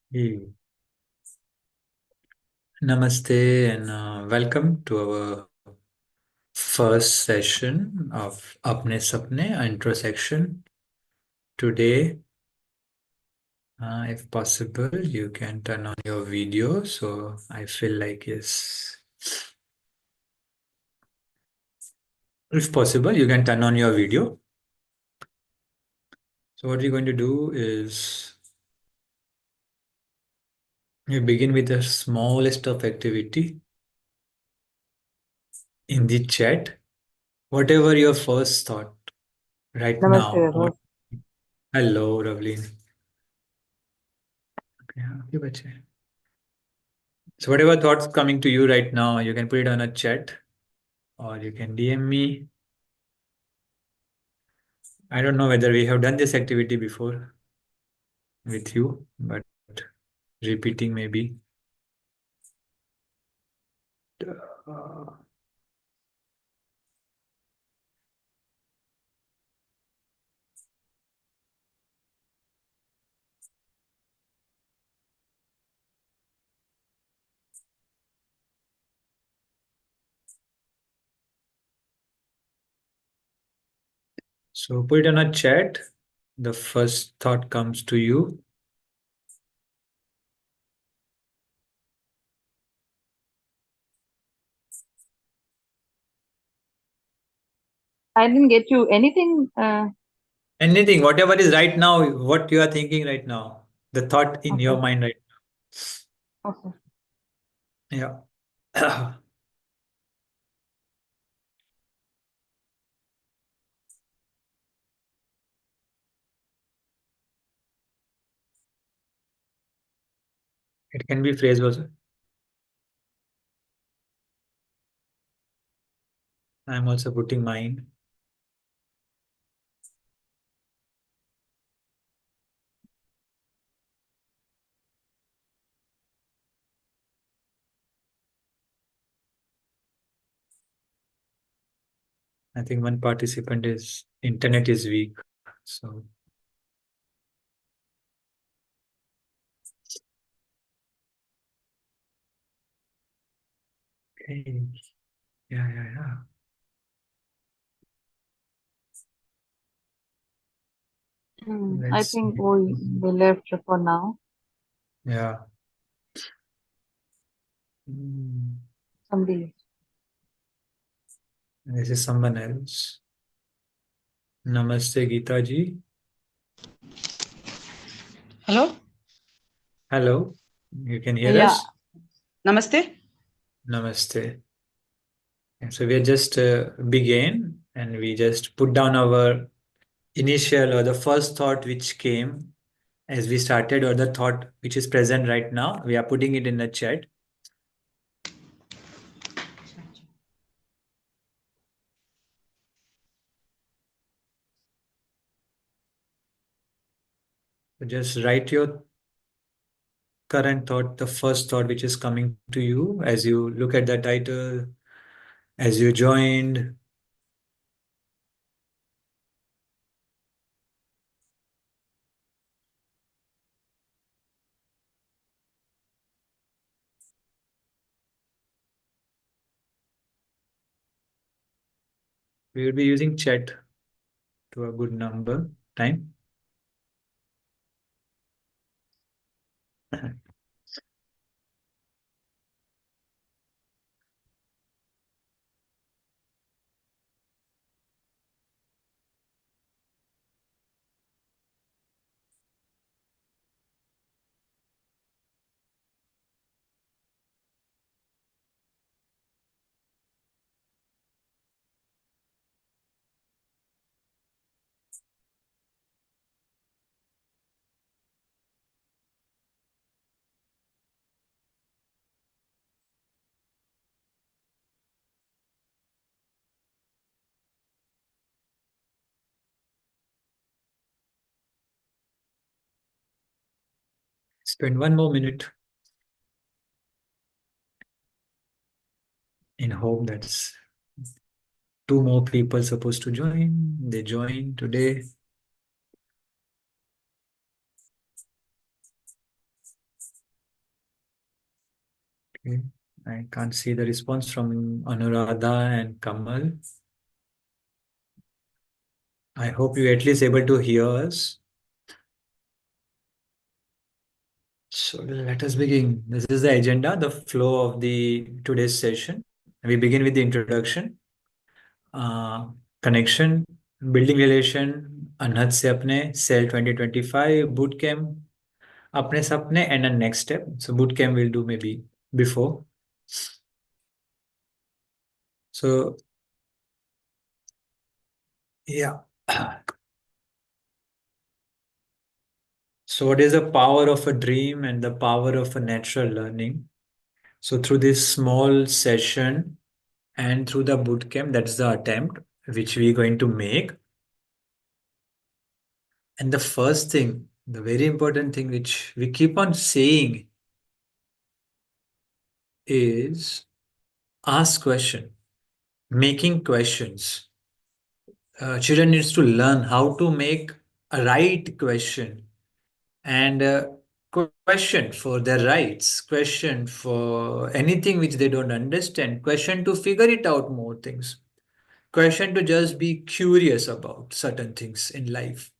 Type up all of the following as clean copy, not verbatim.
Hey, namaste and welcome to our first session of A.P.N.E intro section. Today, if possible, you can turn on your video. So I feel like yes, if possible, you can turn on your video. So what we're going to do is we begin with the smallest of activity in the chat. Whatever your first thought right नमस्ते now. वैभव। Hello, Ravleen. Okay, बच्चे. So whatever thoughts coming to you right now, you can put it on a chat or you can DM me. I don't know whether we have done this activity before with you, but repeating maybe. Uh, so put it on a chat. The first thought comes to you. I didn't get you anything. Anything, whatever is right now, what you are thinking right now, the thought in your Okay. mind right Okay. now. Yeah. It can be phrase also. I'm also putting mine. I think one participant is internet is weak. So okay. Yeah. I Let's think we left for now. yeah. Mm, Somebody. this is someone else. Namaste, Geeta ji. Hello? Hello. You can hear Yeah. us? Namaste. Namaste. And so we just began and we just put down our initial or the first thought which came as we started or the thought which is present right now. We are putting it in the chat. So just write your current thought, the first thought which is coming to you as you look at the title, as you joined. We will be using chat to a good number time. Spend one more minute in hope that two more people supposed to join. They join today. Okay. I can't see the response from Anuradha and Kamal. I hope you're at least able to hear us. So let us begin. This is the agenda, the flow of the today's session. We begin with the introduction, uh, connection, building relation, Anhat se apne, Cell 2025, bootcamp, apne sapne, and a next step. So bootcamp will do maybe before. So yeah. So what is the power of a dream and the power of a natural learning? So through this small session and through the bootcamp, that's the attempt which we're going to make. And the first thing, the very important thing which we keep on saying is ask question, making questions. Children needs to learn how to make a right question and question for their rights, question for anything which they don't understand, question to figure it out more things, question to just be curious about certain things in life.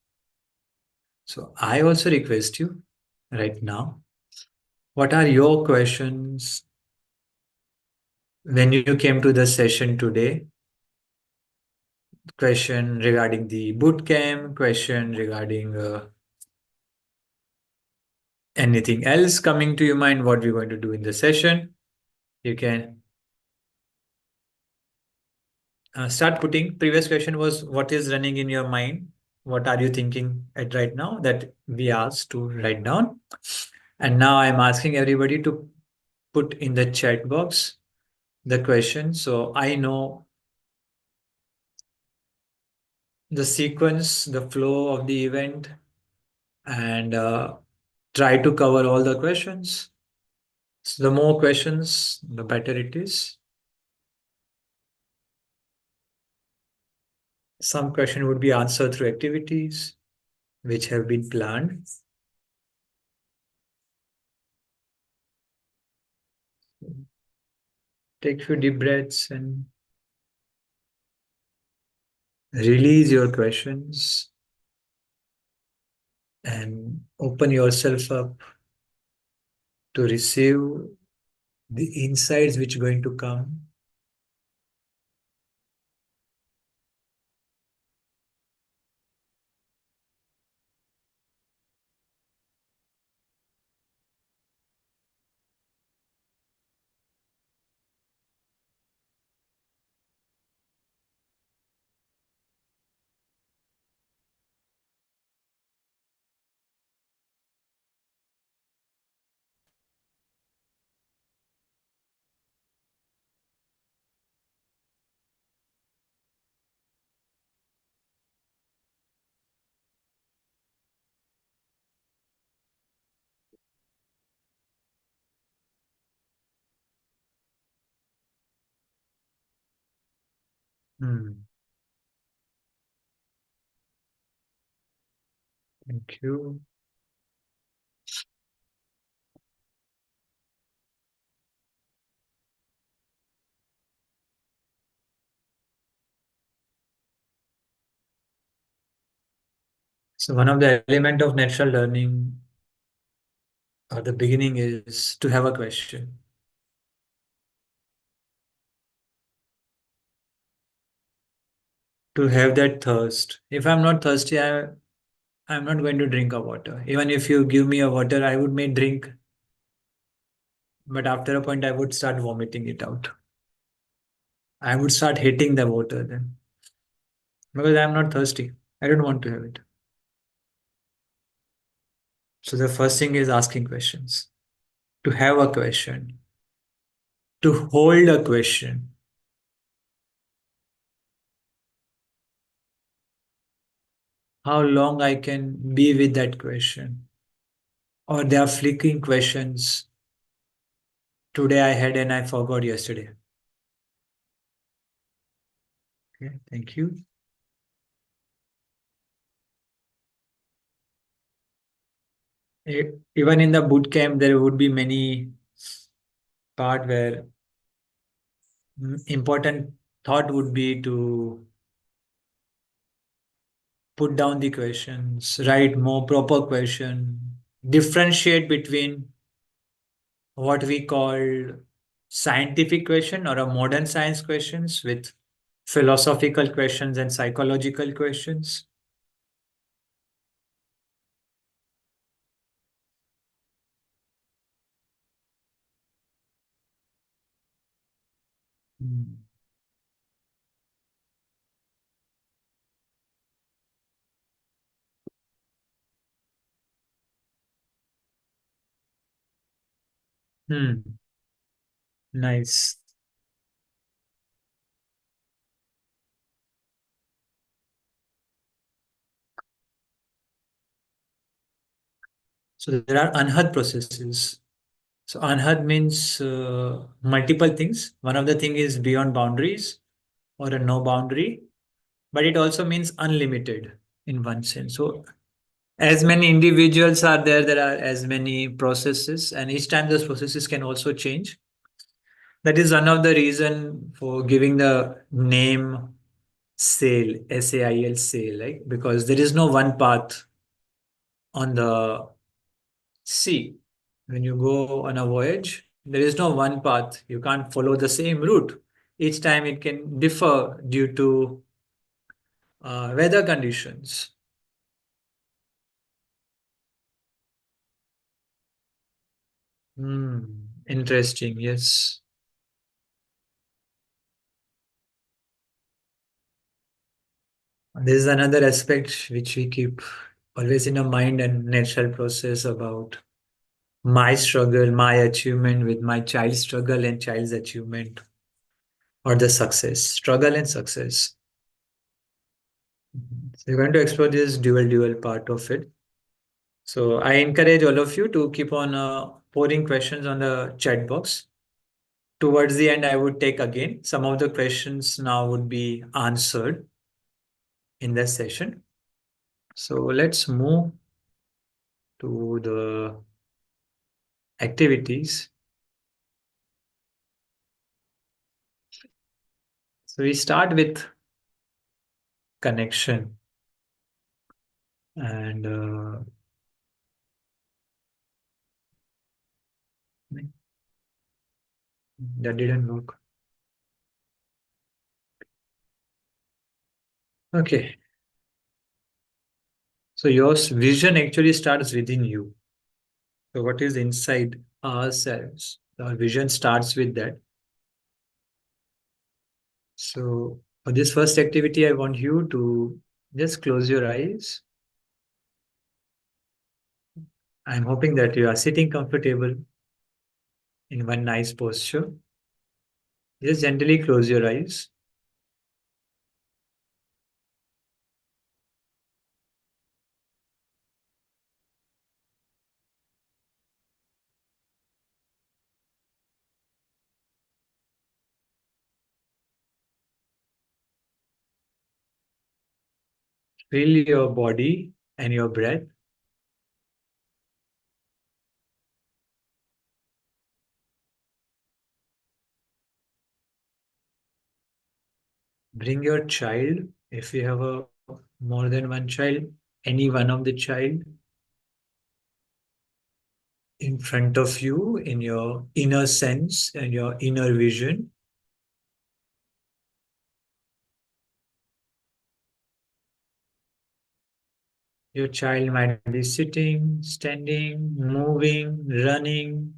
So I also request you right now, what are your questions when you came to the session today? Question regarding the boot camp, question regarding anything else coming to your mind, what we're going to do in the session. You can start putting. Previous question was what is running in your mind? What are you thinking at right now that we asked to write down? And now I'm asking everybody to put in the chat box the question. So I know the sequence, the flow of the event, and try to cover all the questions. So the more questions, the better it is. Some question would be answered through activities which have been planned. Take few deep breaths and release your questions and open yourself up to receive the insights which are going to come. Hmm. Thank you. So one of the element of natural learning or the beginning is to have a question. To have that thirst. If I'm not thirsty, I'm not going to drink a water. Even if you give me a water, I would may drink, but after a point, I would start vomiting it out. I would start hating the water then because I'm not thirsty. I don't want to have it. So the first thing is asking questions. To have a question. To hold a question. How long I can be with that question. Or there are flicking questions. Today I had and I forgot yesterday. Okay, thank you. Even in the boot camp, there would be many part where important thought would be to put down the questions, write more proper question, differentiate between what we call scientific question or a modern science questions with philosophical questions and psychological questions. Hmm. Hmm. Nice. So there are unheard processes. So unheard means multiple things. One of the thing is beyond boundaries or a no boundary, but it also means unlimited in one sense. So as many individuals are there, there are as many processes, and each time those processes can also change. That is one of the reason for giving the name sail, SAIL sail, right? Because there is no one path on the sea. When you go on a voyage, there is no one path. You can't follow the same route. Each time it can differ due to weather conditions. Hmm, interesting. Yes. This is another aspect which we keep always in our mind and natural process about my struggle, my achievement with my child's struggle and child's achievement or the success, struggle and success. So we're going to explore this dual part of it. So I encourage all of you to keep on pouring questions on the chat box. Towards the end, I would take again some of the questions now would be answered in this session. So let's move to the activities. So we start with connection and that didn't work. Okay. So your vision actually starts within you. So what is inside ourselves? Our vision starts with that. So for this first activity, I want you to just close your eyes. I'm hoping that you are sitting comfortable in one nice posture. Just gently close your eyes. Feel your body and your breath. Bring your child, if you have a more than one child, any one of the child in front of you in your inner sense and your inner vision. Your child might be sitting, standing, moving, running,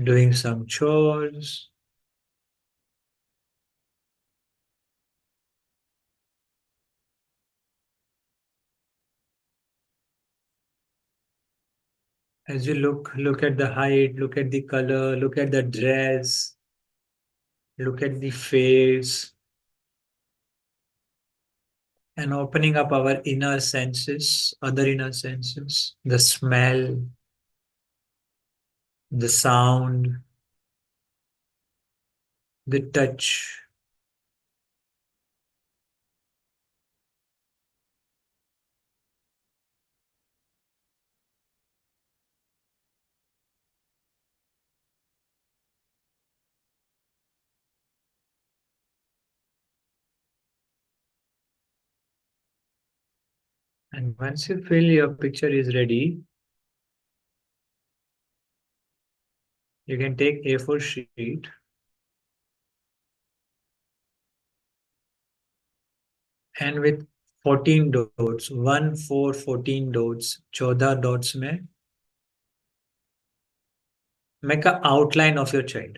doing some chores. As you look at the height, look at the color, look at the dress, look at the face, and opening up our inner senses, other inner senses, the smell, the sound, the touch. And once you feel your picture is ready, you can take A4 sheet and with 14 dots, 1, 4, 14 dots, 14 dots में make a outline of your child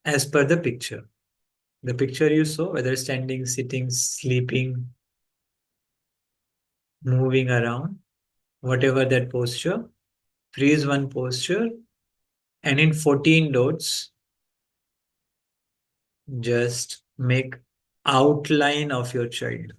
as per the picture. The picture you saw, whether standing, sitting, sleeping, moving around, whatever that posture, freeze one posture, and in 14 dots, just make outline of your child.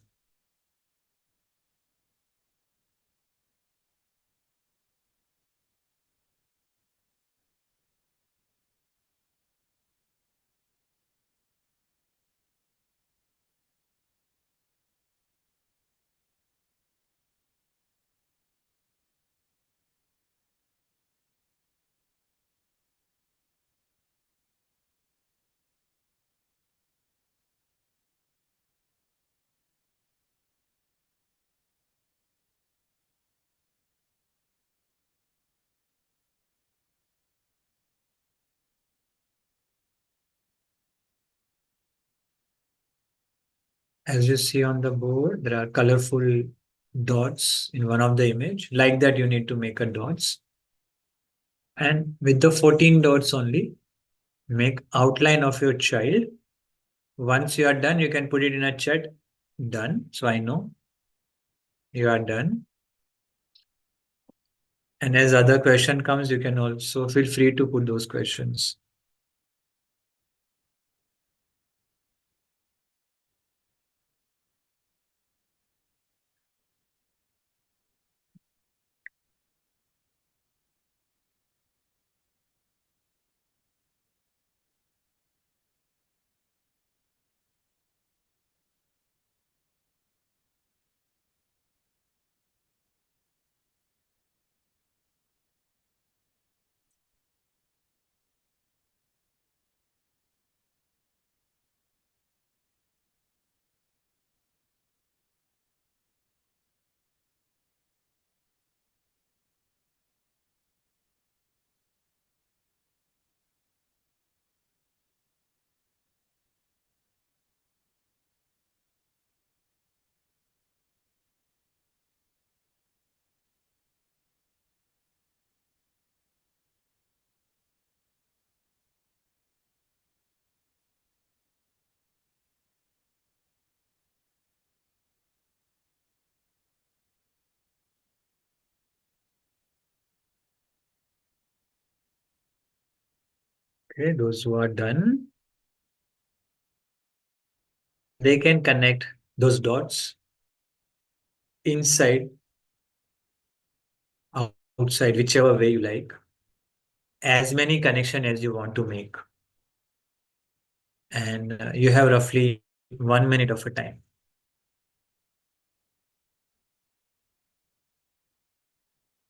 As you see on the board, there are colorful dots in one of the image. Like that, you need to make a dots. And with the 14 dots only, make outline of your child. Once you are done, you can put it in a chat. Done. So I know you are done. And as other question comes, you can also feel free to put those questions. Okay, those who are done, they can connect those dots inside, outside, whichever way you like, as many connection as you want to make. And you have roughly 1 minute of a time.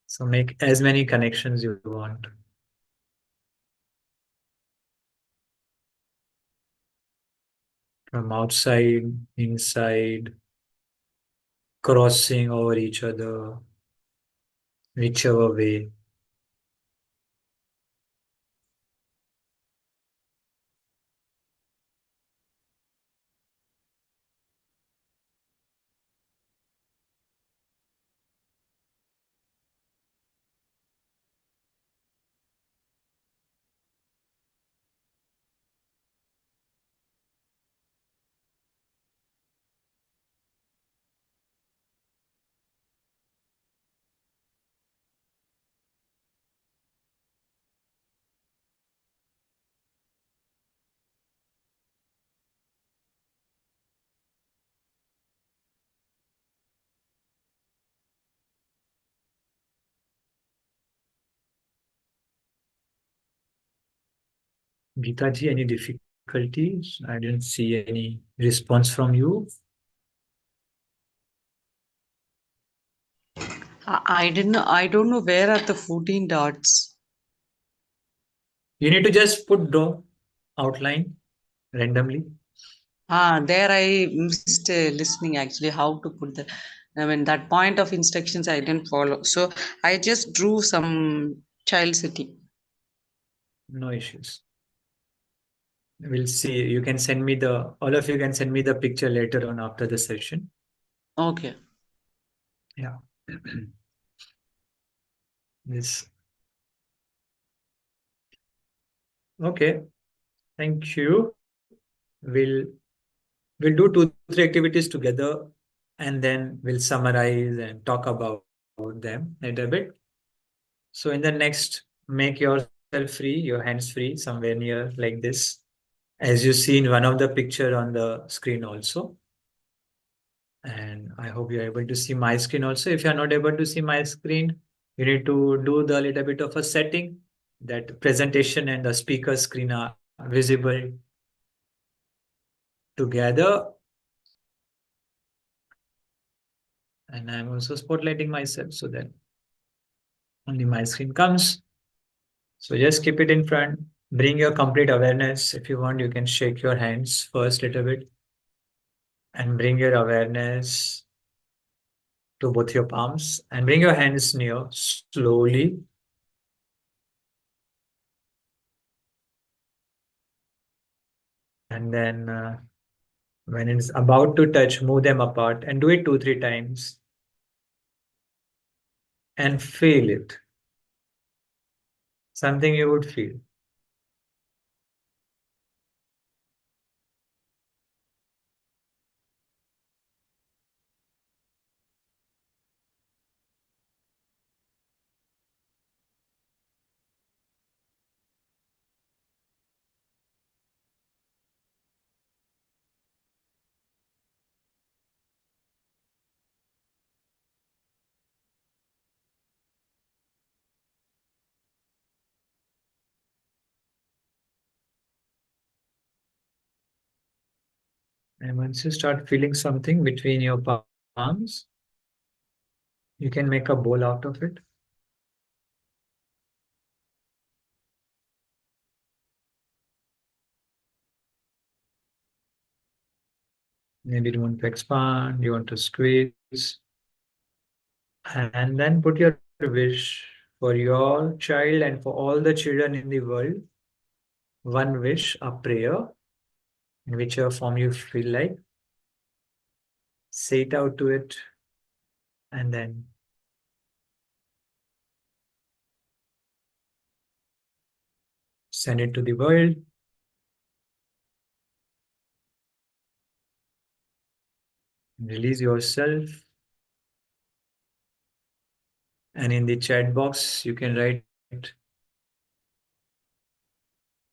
So make as many connections you want. From outside, inside, crossing over each other, whichever way. Geeta ji, any difficulties? I didn't see any response from you. I don't know where are the 14 dots. You need to just put down outline randomly? There I missed listening actually how to put the. I mean that point of instructions I didn't follow. So I just drew some child sitting. No issues. We'll see. You can send me the, all of you can send me the picture later on after the session. Okay. Yeah. This. Okay. Thank you. We'll we'll do 2 3 activities together, and then we'll summarize and talk about them a little bit. So in the next, make yourself free, your hands free, somewhere near like this, as you see in one of the picture on the screen also. And I hope you're able to see my screen also. If you're not able to see my screen, you need to do the little bit of a setting that presentation and the speaker screen are visible together. And I'm also spotlighting myself so that only my screen comes. So just keep it in front. Bring your complete awareness. If you want, you can shake your hands first little bit and bring your awareness to both your palms and bring your hands near slowly. And then when it's about to touch, move them apart and do it 2 3 times and feel it. Something you would feel. And once you start feeling something between your palms, you can make a bowl out of it. Maybe you want to expand, you want to squeeze, and then put your wish for your child and for all the children in the world. One wish, a prayer, in whichever form you feel like. Say it out to it, and then send it to the world. Release yourself. And in the chat box, you can write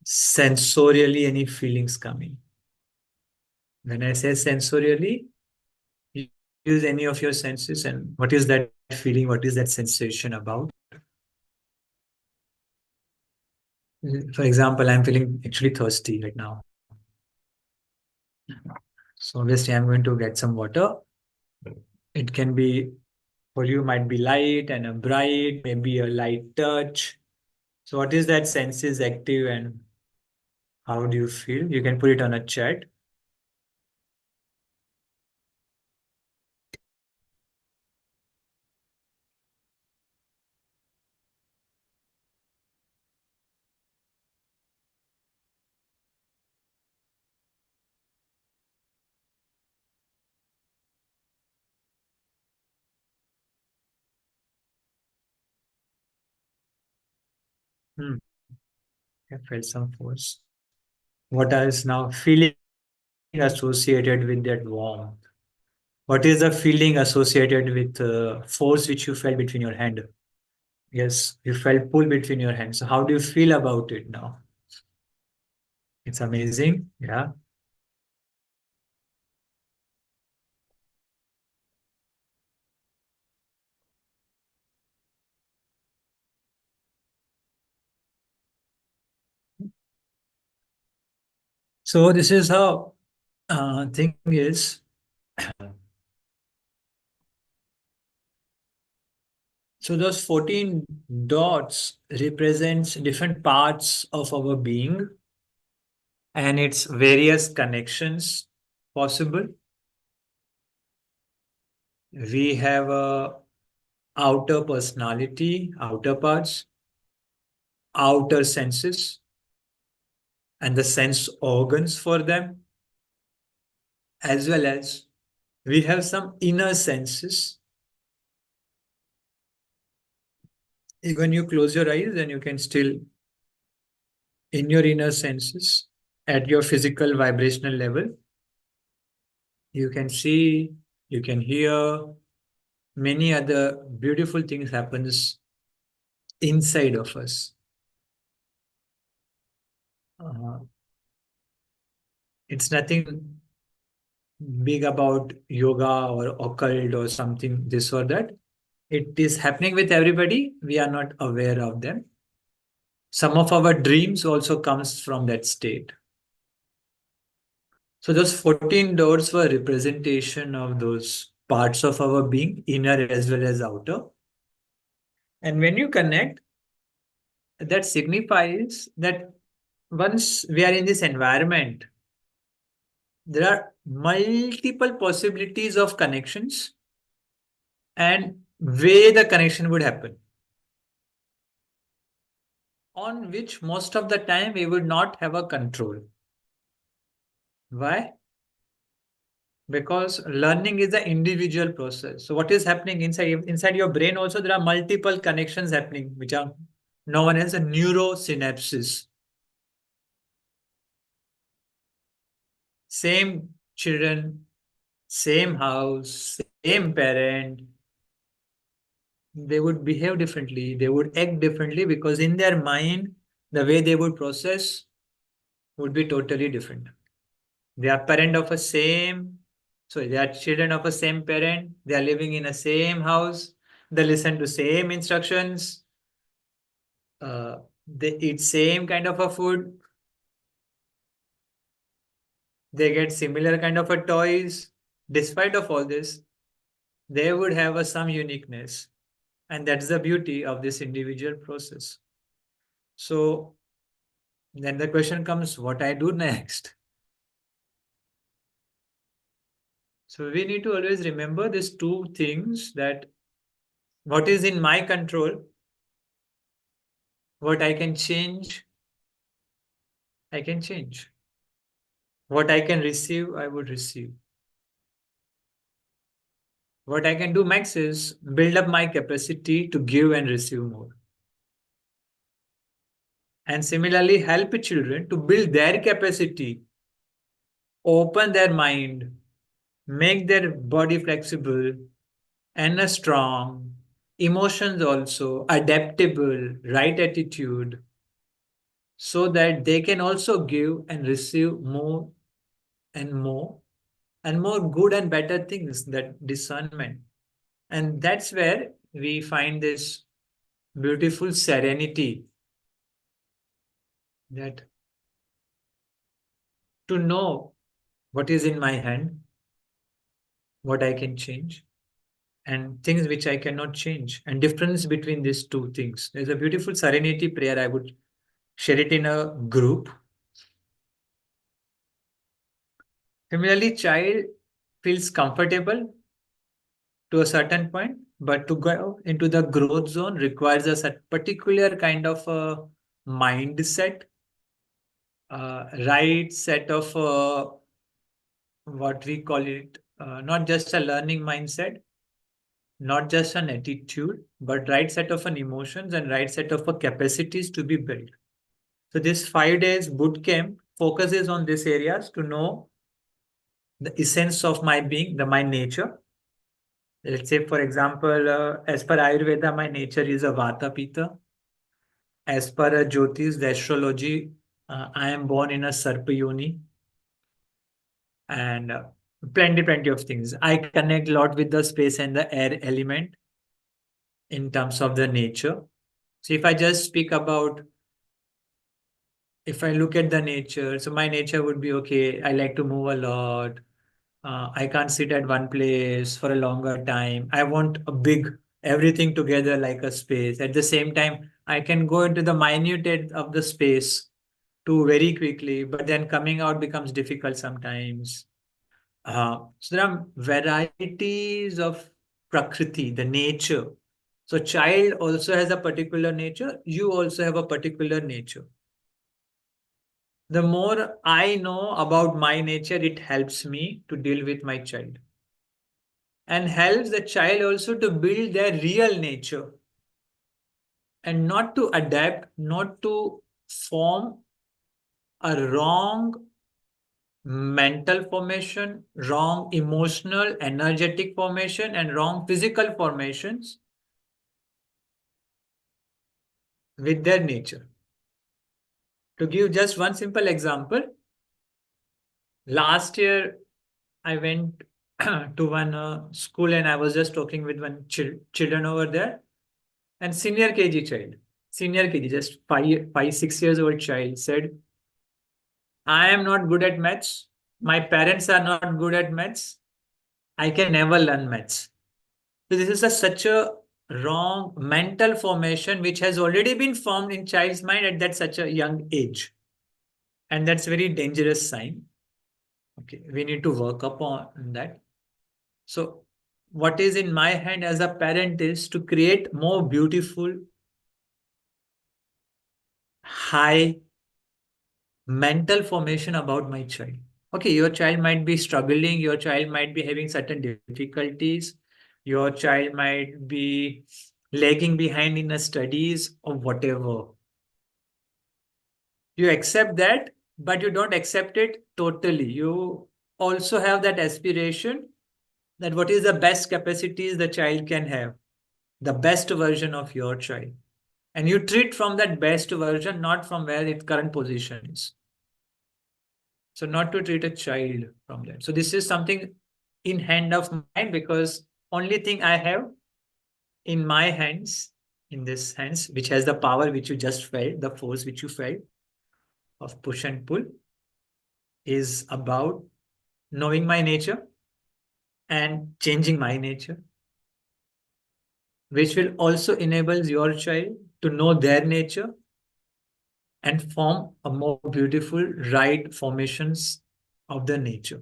sensorially any feelings coming. When I say sensorially, you use any of your senses and what is that feeling, what is that sensation about. For example, I'm feeling actually thirsty right now. So obviously I'm going to get some water. It can be, for you might be light and a bright, maybe a light touch. So what is that sense is active and how do you feel? You can put it on a chat. Hmm. I felt some force. What is now feeling associated with that warmth? What is the feeling associated with force which you felt between your hand? Yes, you felt pull between your hands. So how do you feel about it now? It's amazing. Yeah. So this is how thing is. So those 14 dots represents different parts of our being. and its various connections possible. We have a outer personality, outer parts, outer senses, and the sense organs for them, as well as we have some inner senses. Even you close your eyes and you can still, in your inner senses, at your physical vibrational level, you can see, you can hear many other beautiful things happens inside of us. Uh, it's nothing big about yoga or occult or something this or that. It is happening with everybody. We are not aware of them. Some of our dreams also comes from that state. So those 14 doors were representation of those parts of our being, inner as well as outer. And when you connect, that signifies that once we are in this environment, there are multiple possibilities of connections and way the connection would happen, on which most of the time we would not have a control. Why? Because learning is the individual process. So what is happening inside your brain also, there are multiple connections happening, which are known as a neurosynapses. Same children, same house, same parent, they would behave differently, they would act differently because in their mind, the way they would process would be totally different. They are parent of a same, so they are children of a same parent, they are living in a same house, they listen to same instructions, they eat same kind of a food, they get similar kind of a toys. Despite of all this, they would have a some uniqueness, and that's the beauty of this individual process. So then the question comes, what I do next? So we need to always remember these two things, that what is in my control, what I can change, I can change. What I can receive, I would receive. What I can do max is build up my capacity to give and receive more. And similarly, help children to build their capacity, open their mind, make their body flexible and a strong, emotions also, adaptable, right attitude, so that they can also give and receive more and more and more good and better things, that discernment. And that's where we find this beautiful serenity, that to know what is in my hand, what I can change, and things which I cannot change, and difference between these two things. There's a beautiful serenity prayer. I would share it in a group. Similarly, child feels comfortable to a certain point, but to go into the growth zone requires a particular kind of a mindset, right set of what we call it, not just a learning mindset, not just an attitude, but right set of an emotions and right set of a capacities to be built. So this 5 days boot camp focuses on these areas to know the essence of my being, the my nature. Let's say, for example, as per Ayurveda, my nature is a Vata Pitta. As per Jyotish, the astrology, I am born in a Sarpa Yoni, and plenty of things. I connect a lot with the space and the air element in terms of the nature. So if I just speak about, if I look at the nature, so my nature would be okay. I like to move a lot. I can't sit at one place for a longer time. I want a big everything together like a space. At the same time, I can go into the minute of the space. to very quickly, but then coming out becomes difficult sometimes. So there are varieties of prakriti, the nature. So child also has a particular nature. You also have a particular nature. The more I know about my nature, it helps me to deal with my child and helps the child also to build their real nature and not to adapt, not to form a wrong mental formation, wrong emotional, energetic formation, and wrong physical formations with their nature. To give just one simple example, last year I went to one school and I was just talking with one children over there, and senior KG child, senior KG, just 6 years old child said, I am not good at maths. My parents are not good at maths. I can never learn maths. So this is such a wrong mental formation which has already been formed in child's mind at that such a young age. And that's very dangerous sign. Okay, we need to work upon that. So what is in my hand as a parent is to create more beautiful, high mental formation about my child. Okay, your child might be struggling, your child might be having certain difficulties, your child might be lagging behind in the studies or whatever. You accept that, but you don't accept it totally. You also have that aspiration that what is the best capacities the child can have, the best version of your child. And you treat from that best version, not from where its current position is. So not to treat a child from that. So this is something in hand of mine, because only thing I have in my hands, in this hands, which has the power which you just felt, the force which you felt of push and pull, is about knowing my nature and changing my nature, which will also enable your child to know their nature and form a more beautiful right formations of the nature.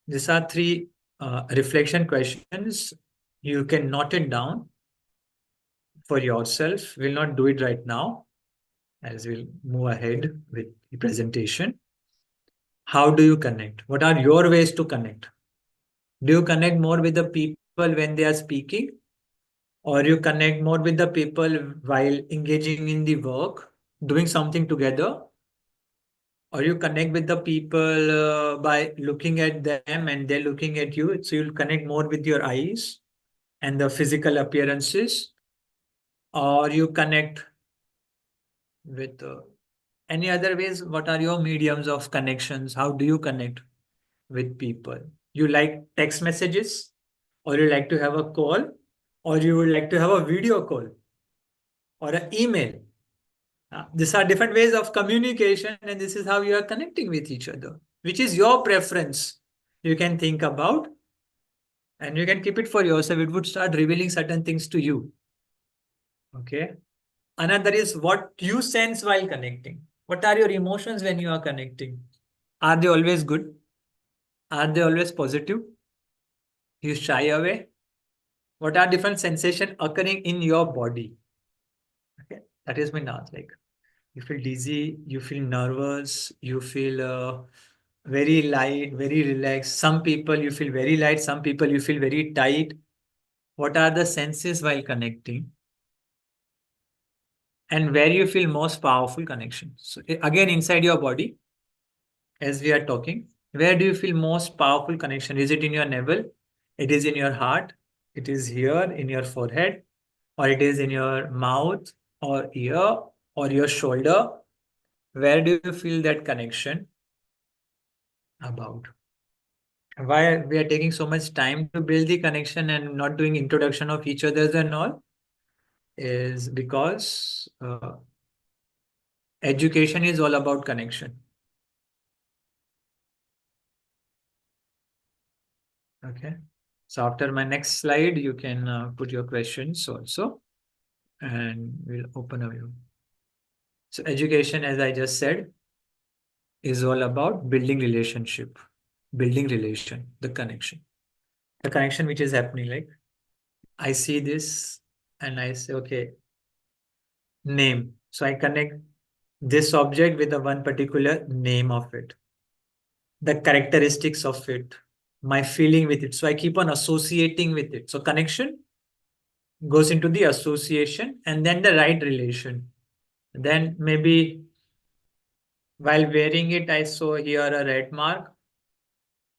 These are three reflection questions. You can note it down for yourself. We'll not do it right now as we'll move ahead with the presentation. How do you connect? What are your ways to connect? Do you connect more with the people when they are speaking, or you connect more with the people while engaging in the work, doing something together, or you connect with the people by looking at them and they're looking at you? So you'll connect more with your eyes and the physical appearances, or you connect with any other ways? What are your mediums of connections? How do you connect with people? You like text messages, or you like to have a call, or you would like to have a video call or an email? These are different ways of communication, and this is how you are connecting with each other. Which is your preference? You can think about, and you can keep it for yourself. It would start revealing certain things to you. Okay. Another is what you sense while connecting. What are your emotions when you are connecting? Are they always good? Are they always positive? You shy away? What are different sensations occurring in your body? Okay, that is my now. Like, you feel dizzy, you feel nervous, you feel very light, very relaxed. Some people you feel very light, some people you feel very tight. What are the senses while connecting? And where you feel most powerful connection? So again, inside your body, as we are talking, where do you feel most powerful connection? Is it in your navel? It is in your heart? It is here in your forehead? Or it is in your mouth or ear or your shoulder? Where do you feel that connection about? Why we are taking so much time to build the connection and not doing introduction of each other's and all is because education is all about connection. Okay. So after my next slide, you can put your questions also, and we'll open a view. So education, as I just said, is all about building relationship, building relation, the connection which is happening. Like I see this and I say, okay, name. So I connect this object with the one particular name of it, the characteristics of it, my feeling with it. So I keep on associating with it. So connection goes into the association and then the right relation. Then maybe while wearing it, I saw here a red mark.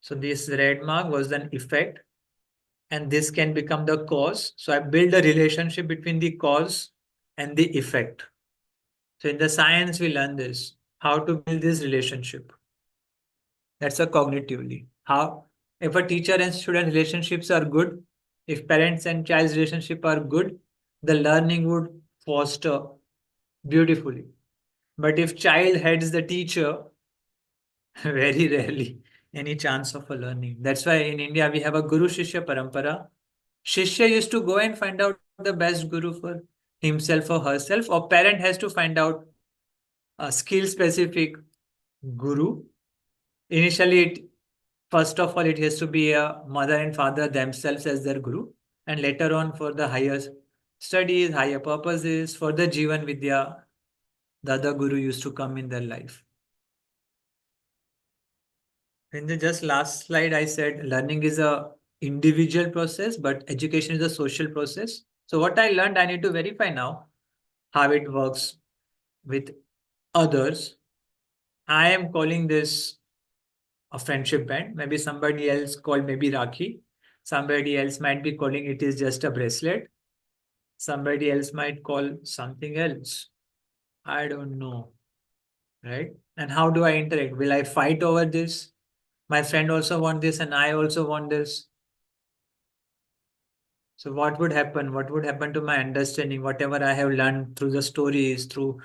So this red mark was an effect, and this can become the cause. So I build a relationship between the cause and the effect. So in the science, we learn this, how to build this relationship. That's a cognitively. How if a teacher and student relationships are good, if parents and child's relationship are good, the learning would foster beautifully. But if child heads the teacher, very rarely any chance of a learning. That's why in India we have a Guru Shishya Parampara. Shishya used to go and find out the best guru for himself or herself, or parent has to find out a skill specific guru. Initially, first of all, it has to be a mother and father themselves as their guru, and later on for the higher studies, higher purposes, for the Jivan Vidya, the other guru used to come in their life. In the just last slide, I said learning is a individual process, but education is a social process. So what I learned, I need to verify now how it works with others. I am calling this a friendship band. Maybe somebody else called maybe Rakhi. Somebody else might be calling it is just a bracelet. Somebody else might call something else. I don't know. Right? And how do I interact? Will I fight over this? My friend also want this and I also want this. So what would happen? What would happen to my understanding? Whatever I have learned through the stories, through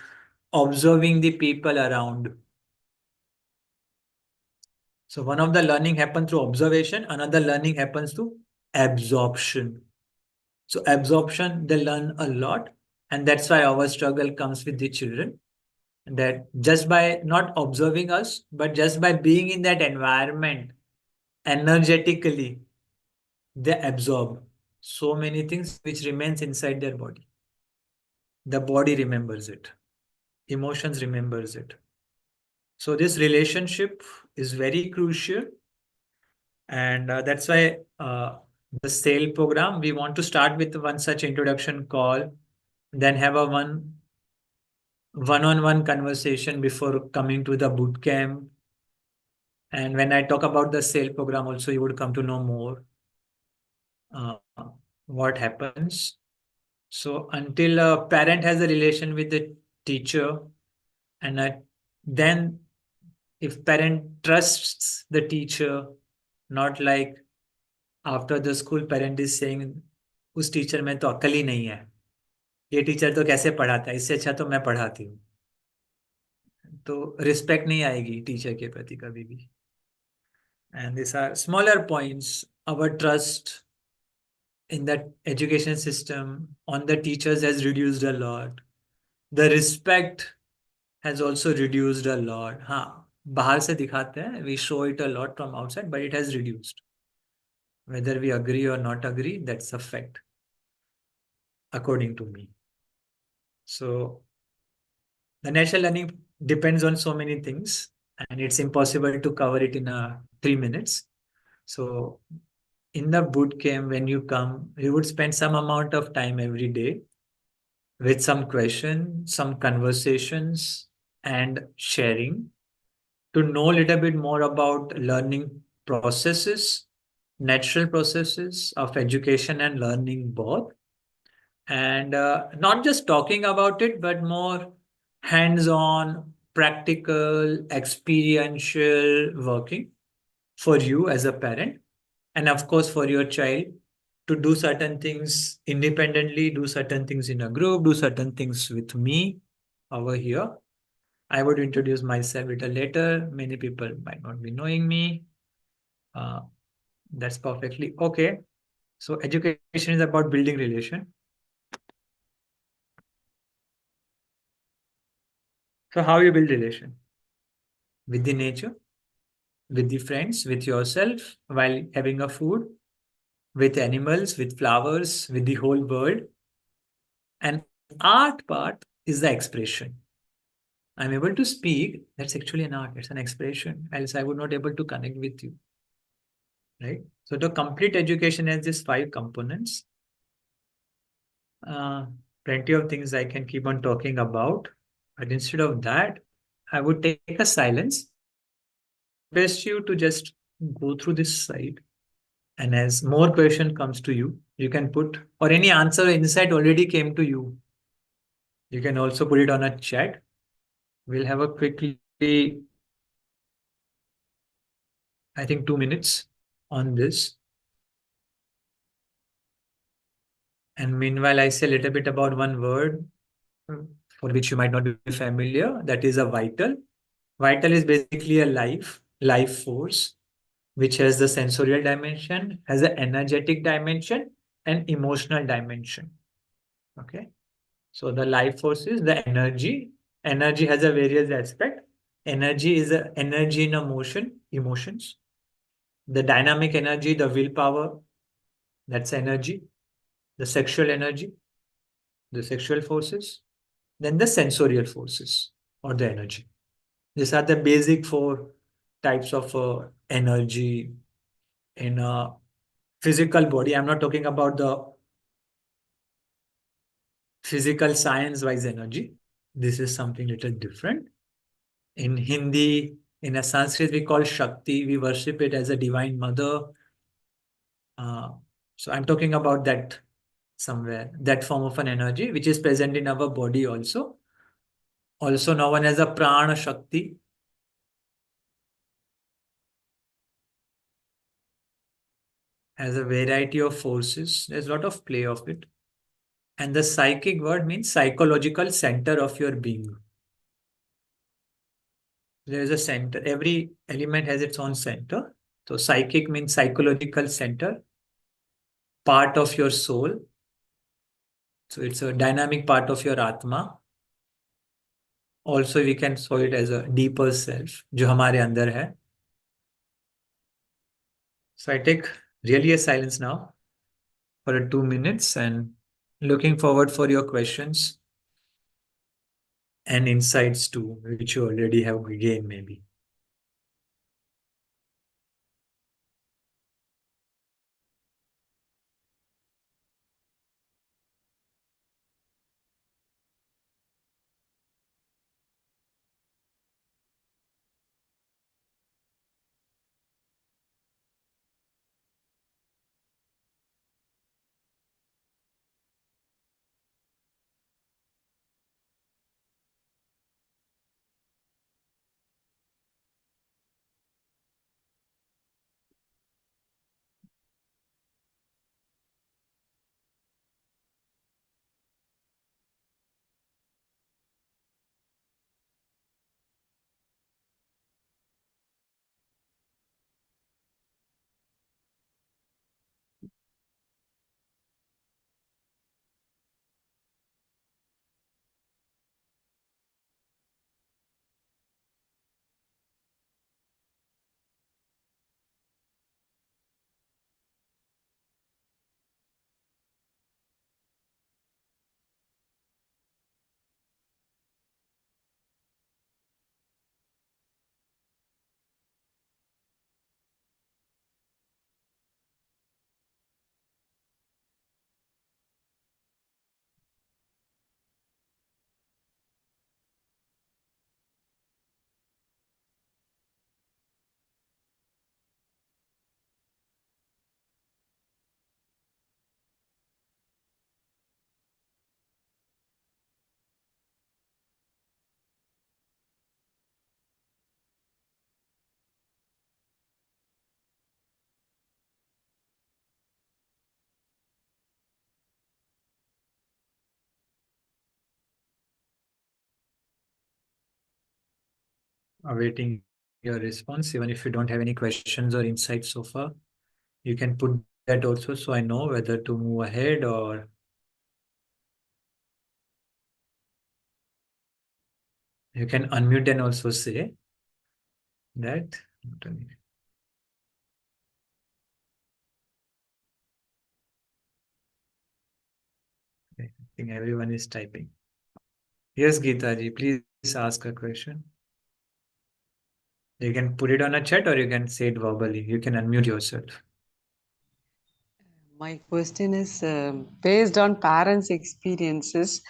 observing the people around. So one of the learning happens through observation, another learning happens through absorption. So absorption, they learn a lot, and that's why our struggle comes with the children. That just by not observing us, but just by being in that environment energetically, they absorb so many things which remains inside their body. The body remembers it, emotions remembers it. So this relationship is very crucial, and that's why the sale program, we want to start with one such introduction call, then have a one-on-one conversation before coming to the boot camp. And when I talk about the sale program, also you would come to know more uh, what happens. So until a parent has a relation with the teacher, and then if parent trusts the teacher, not like after the school parent is saying उस teacher में तो अकल ही नहीं है, ये teacher तो कैसे पढ़ाता है, इससे अच्छा तो मैं पढ़ाती हूँ, तो रिस्पेक्ट नहीं आएगी टीचर के प्रति कभी भी. And these are smaller points. Our trust in that education system on the teachers has reduced a lot. The respect has also reduced a lot. हाँ, बाहर से दिखाते हैं, we show it a lot from outside, but it has reduced. Whether we agree or not agree, that's a fact, according to me. So the natural learning depends on so many things, and it's impossible to cover it in 3 minutes. So in the boot camp, when you come, you would spend some amount of time every day with some questions, some conversations, and sharing to know a little bit more about learning processes, natural processes of education and learning both. And not just talking about it, but more hands on, practical, experiential working for you as a parent, and of course for your child to do certain things independently, do certain things in a group, do certain things with me over here. I would introduce myself a little later. Many people might not be knowing me. Uh, that's perfectly okay. So education is about building relation. So how you build relation? With the nature, with the friends, with yourself, while having a food, with animals, with flowers, with the whole world. And art part is the expression. I'm able to speak, that's actually an art, it's an expression. Else I would not able to connect with you. Right? So the complete education has these five components. Uh, Plenty of things I can keep on talking about, but instead of that, I would take a silence. I would request you to just go through this slide, and as more question comes to you, you can put, or any answer or insight already came to you, you can also put it on a chat. We'll have a quickly, I think 2 minutes on this. And meanwhile, I say a little bit about one word for which you might not be familiar. That is a vital. Vital is basically a life force, which has the sensorial dimension, has an energetic dimension, and emotional dimension. Okay. So the life force is the energy. Energy has a various aspect. Energy is a energy in a motion, emotions. The dynamic energy, the willpower, that's energy. The sexual energy, the sexual forces, then the sensorial forces or the energy. These are the basic four types of energy in a physical body. I'm not talking about the physical science wise energy. This is something little different. In Hindi, in a Sanskrit, we call Shakti. We worship it as a divine mother. Uh, so I'm talking about that somewhere, that form of an energy which is present in our body also known as a prana shakti, has a variety of forces. There's a lot of play of it. And the psychic word means psychological center of your being. There is a center. Every element has its own center. So psychic means psychological center, part of your soul. So it's a dynamic part of your atma. Also, we can saw it as a deeper self, जो हमारे अंदर है. So I take really a silence now for 2 minutes and looking forward for your questions and insights too, which you already have gained maybe. Awaiting your response. Even if you don't have any questions or insights so far, you can put that also, so I know whether to move ahead or you can unmute and also say that. I think everyone is typing. Yes, Geeta ji, please ask a question. You can put it on a chat or you can say it verbally. You can unmute yourself. My question is based on parents' experiences,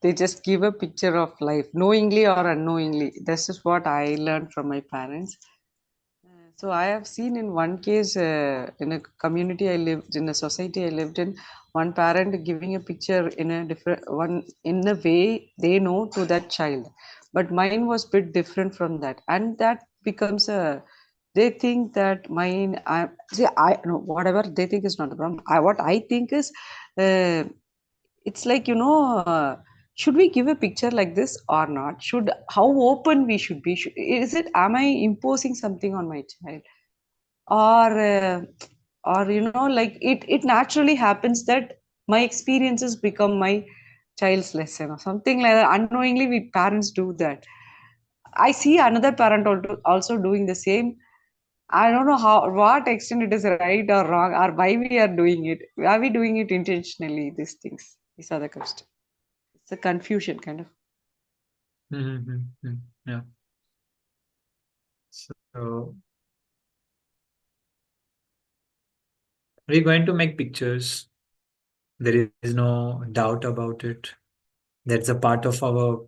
they just give a picture of life, knowingly or unknowingly. This is what I learned from my parents. So I have seen in one case in a community I lived in, a society I lived in, one parent giving a picture in a different one in a way they know to that child, but mine was bit different from that, and that becomes a, they think that mine, I see, I know whatever they think is not the problem. What I think is, uh, it's like, should we give a picture like this or not? Should, how open we should be? Is it, am I imposing something on my child? Or like it naturally happens that my experiences become my child's lesson or something like that. Unknowingly we parents do that. I see another parent also doing the same. I don't know how, what extent it is right or wrong, or why we are doing it. Are we doing it intentionally? These things, these are the questions. It's a confusion kind of. Mm-hmm. Yeah. So we're going to make pictures. There is no doubt about it. That's a part of our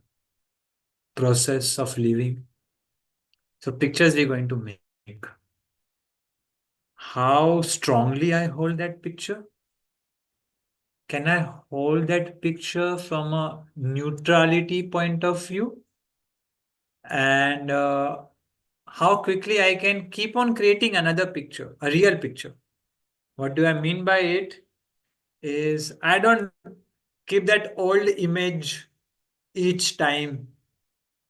process of living. So pictures we're going to make. How strongly I hold that picture? Can I hold that picture from a neutrality point of view? And how quickly I can keep on creating another picture, a real picture. What do I mean by it? Is I don't keep that old image each time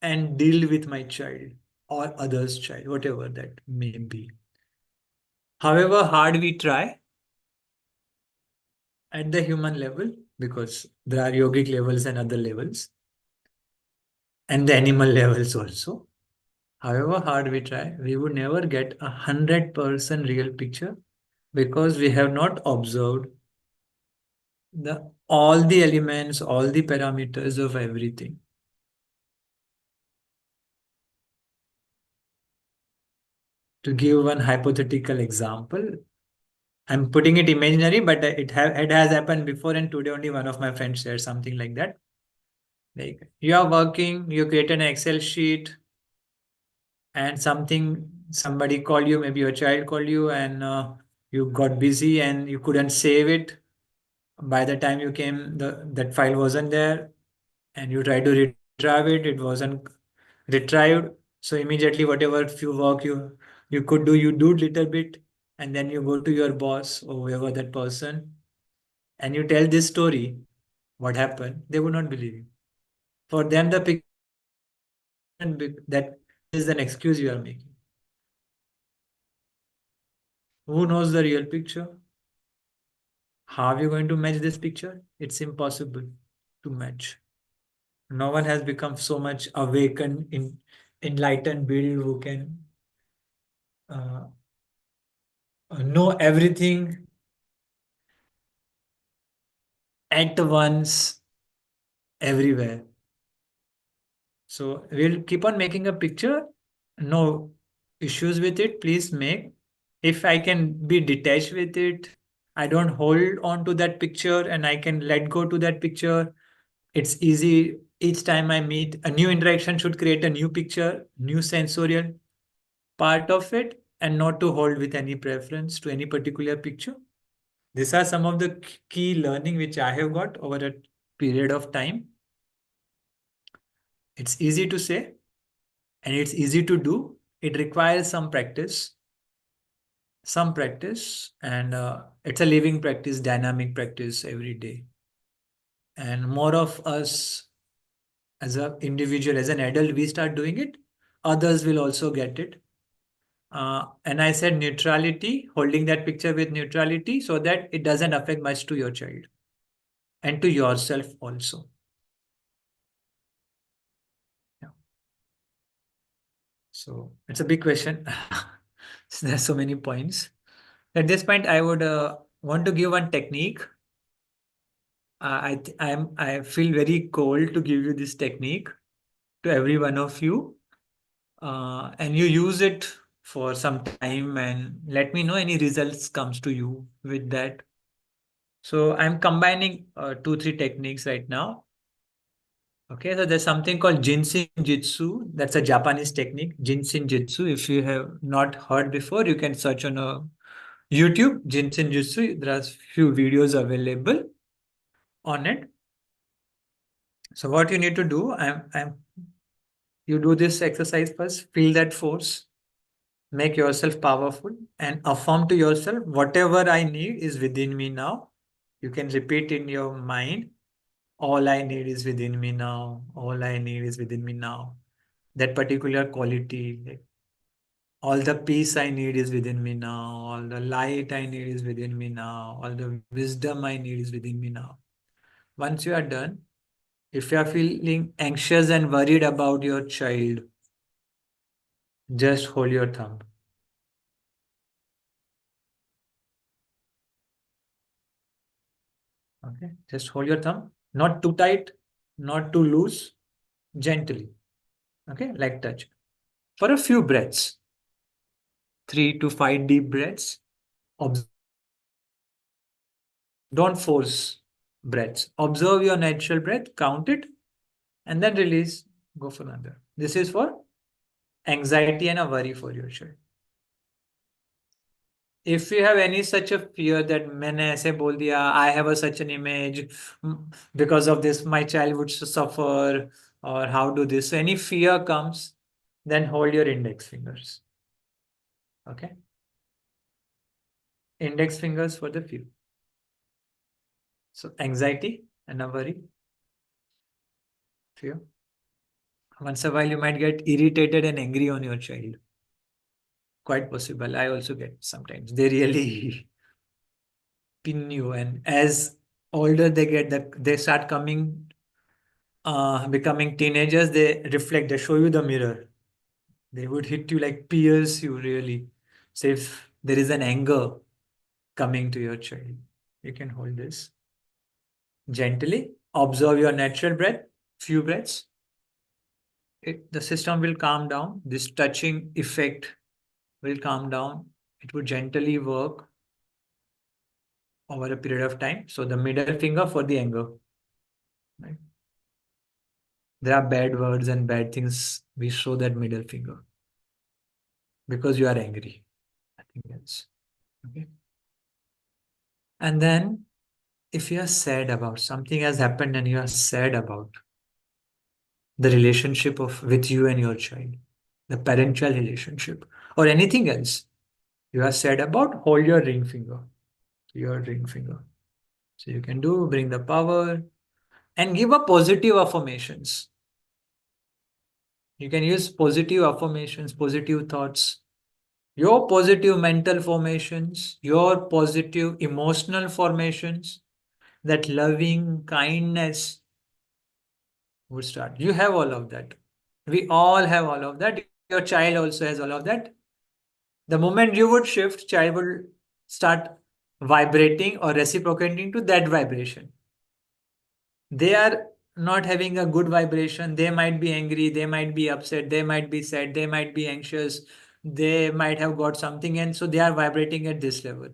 and deal with my child or others' child, whatever that may be. However hard we try at the human level, because there are yogic levels and other levels, and the animal levels also. However hard we try, we would never get 100% real picture because we have not observed the all the elements, all the parameters of everything. To give one hypothetical example, I'm putting it imaginary, but it has happened before, and today only one of my friends shared something like that. Like you are working, you create an Excel sheet, and somebody called you, maybe your child called you, and you got busy and you couldn't save it. By the time you came, that file wasn't there, and you tried to retrieve it. It wasn't retrieved. So immediately, whatever few work you could do, you do little bit, and then you go to your boss or whoever that person, and you tell this story, what happened. They would not believe you. For them, the picture that is an excuse you are making. Who knows the real picture? How are you going to match this picture? It's impossible to match. No one has become so much awakened, enlightened being who can uh, know everything at once, everywhere. So we'll keep on making a picture. No issues with it. Please make. If I can be detached with it, I don't hold on to that picture and I can let go to that picture. It's easy. Each time I meet, a new interaction should create a new picture, new sensorial part of it, and not to hold with any preference to any particular picture. These are some of the key learning which I have got over a period of time. It's easy to say and it's easy to do. It requires some practice, and it's a living practice, dynamic practice every day. And more of us as an individual, as an adult, we start doing it, others will also get it. And I said neutrality, holding that picture with neutrality so that it doesn't affect much to your child and to yourself also. Yeah. So it's a big question. There's so many points. At this point, I would want to give one technique. I feel very cold to give you this technique to every one of you, and you use it for some time and let me know any results comes to you with that. So I'm combining 2 3 techniques right now. Okay, so there's something called Jinshin Jitsu. That's a Japanese technique, Jinshin Jitsu. If you have not heard before, you can search on YouTube, Jinshin Jitsu. There are few videos available on it. So what you need to do, you do this exercise first, feel that force, make yourself powerful, and affirm to yourself, whatever I need is within me now. You can repeat in your mind, all I need is within me now. All I need is within me now. That particular quality, like, all the peace I need is within me now. All the light I need is within me now. All the wisdom I need is within me now. Once you are done, if you are feeling anxious and worried about your child, just hold your thumb. Okay, just hold your thumb, not too tight, not too loose, gently. Okay, like touch. For a few breaths, 3 to 5 deep breaths. Don't force breaths. Observe your natural breath, count it, and then release. Go for another. This is for anxiety and a worry for your child. If you have any such a fear that मैंने ऐसे बोल दिया, I have a such an image, because of this my child would suffer, or how do this, so any fear comes, then hold your index fingers. Okay, index fingers for the fear. So anxiety and a worry, fear. Once a while you might get irritated and angry on your child. Quite possible. I also get sometimes. They really pin you, and as older they get, that they start coming, becoming teenagers, they reflect, they show you the mirror. They would hit you, like pierce you really. So if there is an anger coming to your child, you can hold this gently. Observe your natural breath, few breaths. The system will calm down. This touching effect will calm down. It would gently work over a period of time. So the middle finger for the anger. Right? There are bad words and bad things. We show that middle finger because you are angry. Nothing else. Okay. And then if you are sad about something has happened and you are sad about the relationship of with you and your child, the parental relationship, or anything else you are sad about, hold your ring finger. Your ring finger. So you can do bring the power and give a positive affirmations. You can use positive affirmations, positive thoughts, your positive mental formations, your positive emotional formations, that loving kindness would start. You have all of that. We all have all of that. Your child also has all of that. The moment you would shift, child will start vibrating or reciprocating to that vibration. They are not having a good vibration. They might be angry, they might be upset, they might be sad, they might be anxious, they might have got something, and so they are vibrating at this level.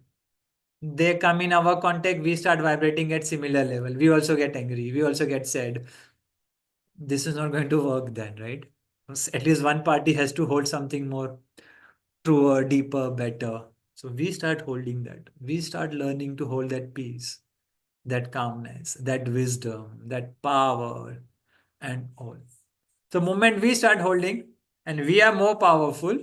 They come in our contact, we start vibrating at similar level. We also get angry, we also get sad. This is not going to work then, right? At least one party has to hold something more truer, deeper, better. So we start holding that. We start learning to hold that peace, that calmness, that wisdom, that power, and all. The moment we start holding and we are more powerful,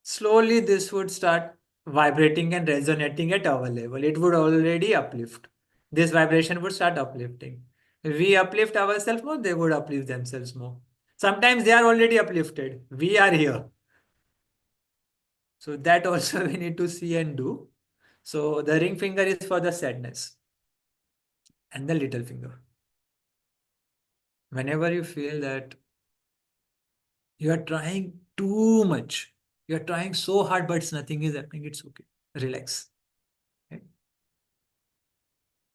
slowly this would start vibrating and resonating at our level. It would already uplift. This vibration would start uplifting. If we uplift ourselves more, they would uplift themselves more. Sometimes they are already uplifted. We are here. So that also we need to see and do. So the ring finger is for the sadness and the little finger. Whenever you feel that you are trying too much, you are trying so hard, but nothing is happening, it's okay. Relax. Okay?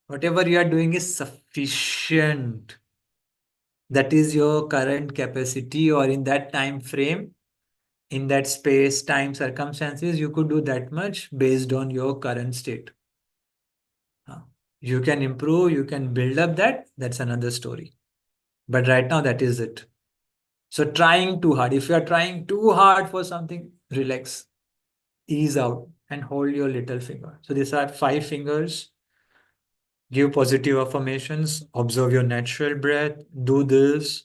Whatever you are doing is sufficient. That is your current capacity, or in that time frame, in that space, time, circumstances, you could do that much based on your current state. You can improve, you can build up that, that's another story. But right now, that is it. So trying too hard. If you are trying too hard for something, relax, ease out, and hold your little finger. So these are 5 fingers. Give positive affirmations, observe your natural breath, do this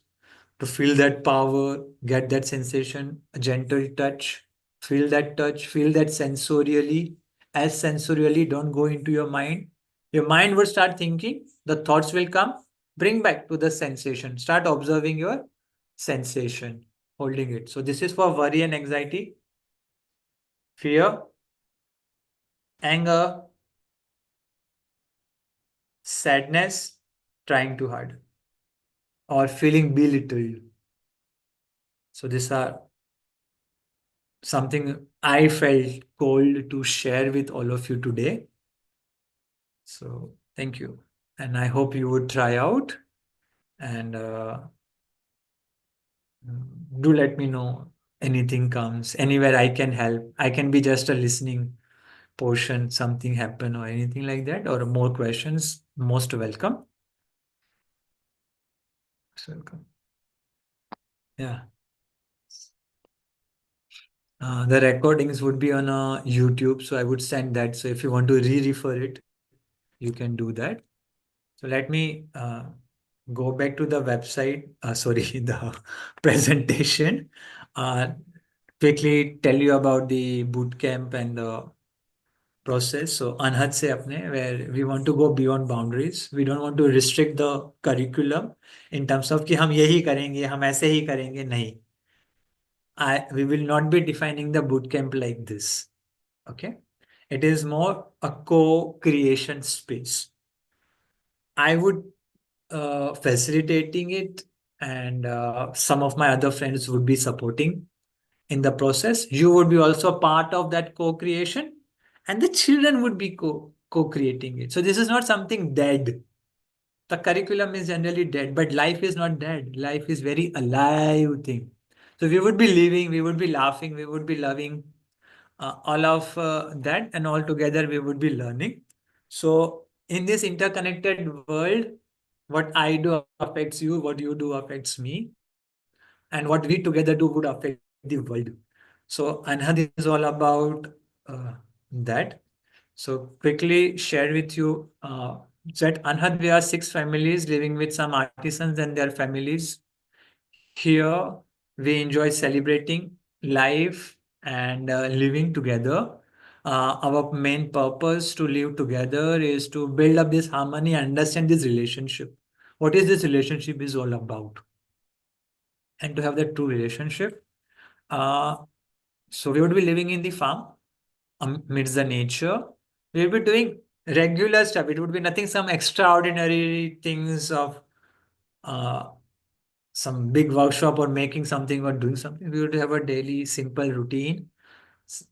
to feel that power, get that sensation, a gentle touch, feel that sensorially. As sensorially, don't go into your mind. Your mind will start thinking, the thoughts will come, bring back to the sensation. Start observing your sensation, holding it. So, this is for worry and anxiety, fear, anger, sadness, trying too hard, or feeling belittled. So, these are something I felt called to share with all of you today. So thank you. And I hope you would try out and do let me know anything comes, anywhere I can help. I can be just a listening portion, something happen or anything like that, or more questions, most welcome. Most welcome. Yeah. The recordings would be on YouTube, so I would send that. So if you want to re-refer it, you can do that. So let me go back to the website, sorry, the presentation. Uh, Quickly tell you about the boot camp and the process. So Anhat se apne, where we want to go beyond boundaries. We don't want to restrict the curriculum in terms of कि हम यही करेंगे, हम ऐसे ही करेंगे, नहीं. We will not be defining the boot camp like this. Okay. It is more a co-creation space. I would facilitating it, and some of my other friends would be supporting in the process. You would be also part of that co-creation, and the children would be co-creating it. So this is not something dead. The curriculum is generally dead, but life is not dead. Life is very alive thing. So we would be living, we would be laughing, we would be loving, all of that, and all together we would be learning. So in this interconnected world, what I do affects you, what you do affects me, and what we together do would affect the world. So Anhad is all about that. So quickly share with you that Anhad, we are 6 families living with some artisans and their families. Here we enjoy celebrating life and living together. Our main purpose to live together is to build up this harmony, understand this relationship. What is this relationship is all about, and to have that true relationship. Uh, so we would be living in the farm amidst the nature. We will be doing regular stuff. It would be nothing, some extraordinary things of uh, some big workshop or making something or doing something. We would have a daily simple routine,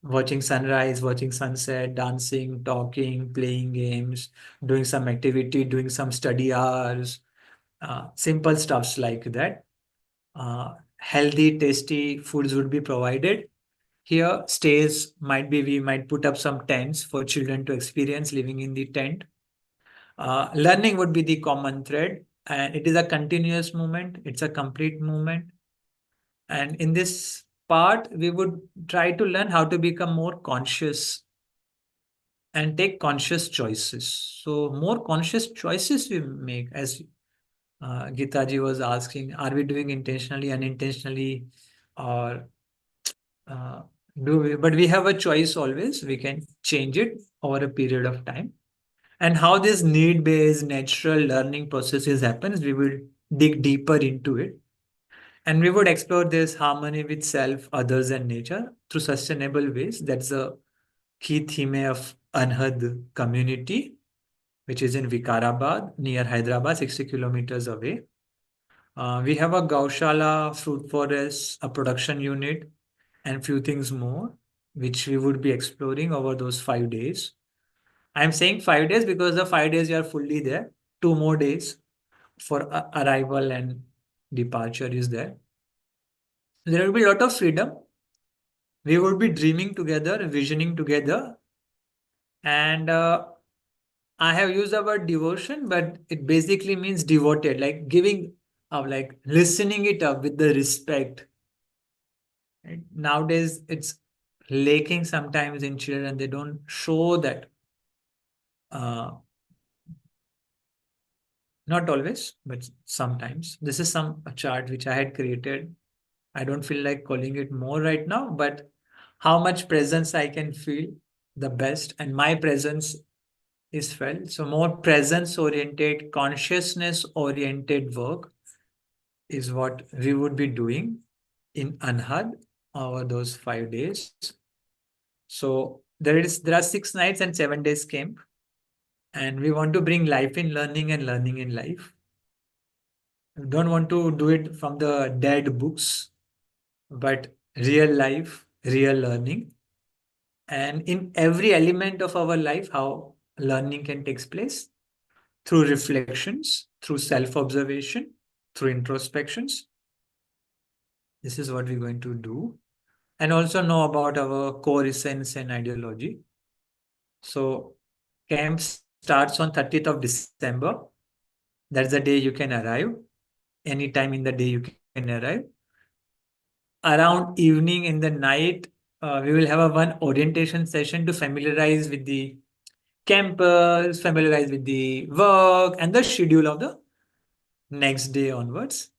watching sunrise, watching sunset, dancing, talking, playing games, doing some activity, doing some study hours, simple stuffs like that. Healthy, tasty foods would be provided. Here, stays might be, we might put up some tents for children to experience living in the tent. Learning would be the common thread, and it is a continuous movement, it's a complete movement. And in this part, we would try to learn how to become more conscious and take conscious choices. So, more conscious choices we make, as Gita was asking, are we doing intentionally, unintentionally, or uh, do we? But we have a choice always. We can change it over a period of time. And how this need-based natural learning processes happens, we will dig deeper into it. And we would explore this harmony with self, others, and nature through sustainable ways. That's a key theme of Anhad community, which is in Vikarabad, near Hyderabad, 60 kilometers away. We have a Gaushala, fruit forest, a production unit, and few things more, which we would be exploring over those 5 days. I'm saying 5 days because the 5 days you are fully there. 2 more days for arrival and departure is there. There will be a lot of freedom. We would be dreaming together, visioning together, and I have used the word devotion, but it basically means devoted, like giving up, like listening it up with the respect. Right? Nowadays, it's lacking sometimes in children. They don't show that. Uh, Not always, but sometimes. This is some a chart which I had created. I don't feel like calling it more right now, but how much presence I can feel the best, and my presence is felt. So more presence oriented, consciousness oriented work is what we would be doing in Anhad over those 5 days. So there are 6 nights and 7 days camp, and we want to bring life in learning and learning in life. We don't want to do it from the dead books, but real life, real learning. And in every element of our life, how learning can take place through reflections, through self-observation, through introspections. This is what we're going to do. And also know about our core essence and ideology. So camp starts on 30th of December. That's the day you can arrive. Anytime in the day you can arrive. Around evening in the night, we will have a one orientation session to familiarize with the campus, familiarize with the work and the schedule of the next day onwards.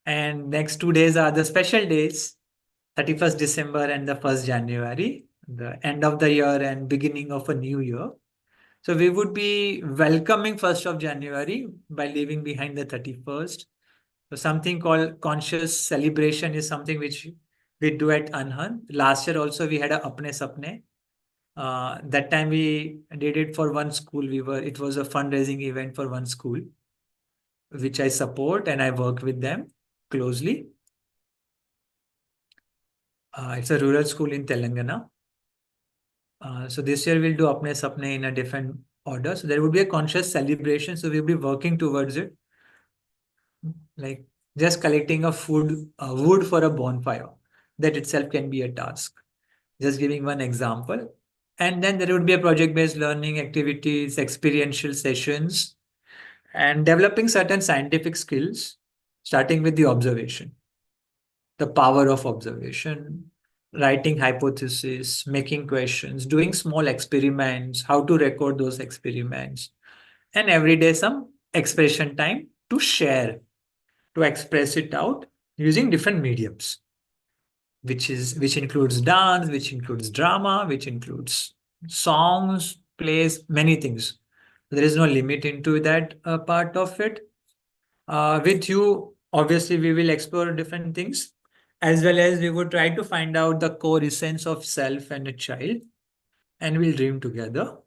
And next 2 days are the special days, 31st December and the 1st January, the end of the year and beginning of a new year. So we would be welcoming 1st of January by leaving behind the 31st. So something called conscious celebration is something which we do at Anhan. Last year also we had a A.P.N.E. Sapne. That time we did it for one school. It was a fundraising event for one school, which I support and I work with them closely. It's a rural school in Telangana. So this year we'll do Apne Sapne in a different order. So there would be a conscious celebration. So we'll be working towards it, like just collecting a wood for a bonfire. That itself can be a task. Just giving one example. And then there would be a project-based learning activities, experiential sessions, and developing certain scientific skills, starting with the observation, the power of observation, writing hypotheses, making questions, doing small experiments, how to record those experiments, and every day some expression time to share, to express it out using different mediums, which includes dance, which includes drama, which includes songs, plays, many things. There is no limit into that part of it. With you, obviously, we will explore different things, as well as we would try to find out the core essence of self and a child, and we'll dream together.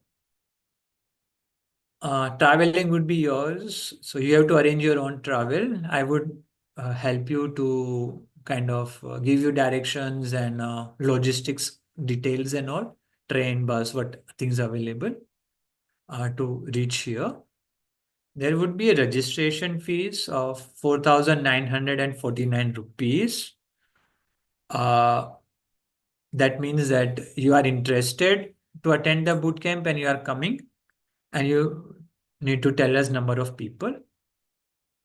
Traveling would be yours, so you have to arrange your own travel. I would help you to kind of give you directions and logistics details and all, train, bus, what things are available to reach here. There would be a registration fees of 4,949 rupees. That means that you are interested to attend the boot camp and you are coming, and you need to tell us number of people.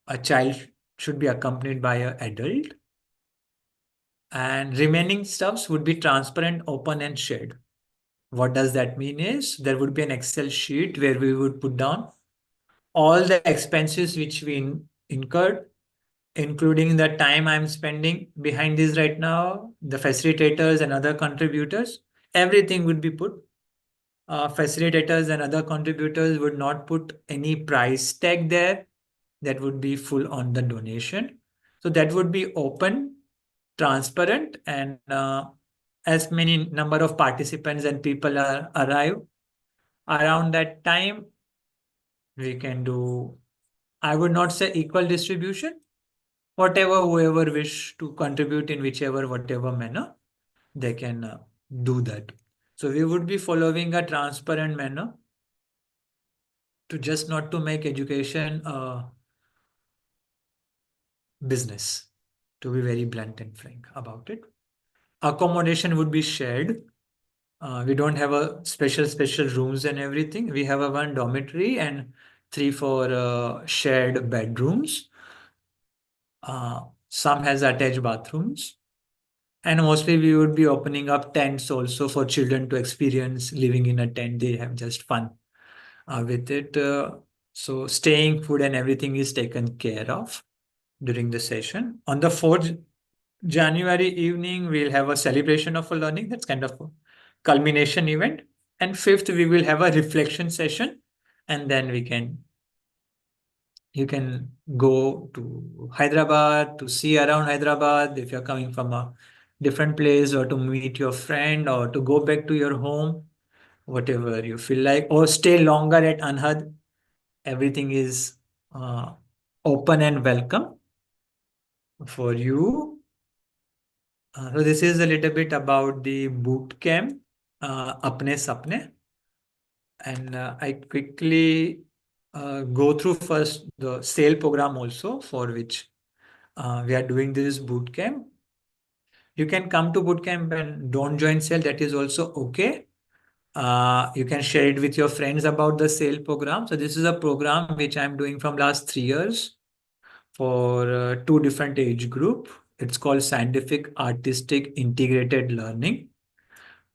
A child should be accompanied by an adult, and remaining stuffs would be transparent, open, and shared. What does that mean is there would be an Excel sheet where we would put down all the expenses which we incurred, including the time I'm spending behind this right now, the facilitators and other contributors. Everything would be put. Facilitators and other contributors would not put any price tag there. That would be full on the donation. So that would be open, transparent, and as many number of participants and people are arrive around that time, we can do, I would not say equal distribution, whatever whoever wish to contribute in whichever whatever manner they can do that. So we would be following a transparent manner to just not to make education business, to be very blunt and frank about it. Accommodation would be shared. We don't have a special rooms and everything. We have a one dormitory and three for shared bedrooms. Some has attached bathrooms. And mostly we would be opening up tents also for children to experience living in a tent. They have just fun with it. So staying, food and everything is taken care of during the session. On the 4th January evening, we'll have a celebration of a learning. That's kind of a culmination event. And 5th, we will have a reflection session. And then you can go to Hyderabad to see around Hyderabad if you're coming from a different place, or to meet your friend, or to go back to your home, whatever you feel like, or stay longer at Anhad. Everything is uh, open and welcome for you. So this is a little bit about the boot camp, Apne Sapne. And I quickly go through first the sale program also, for which we are doing this boot camp. You can come to boot camp and don't join sale. That is also okay. You can share it with your friends about the sale program. So this is a program which I'm doing from last 3 years for two different age group. It's called Scientific Artistic Integrated Learning,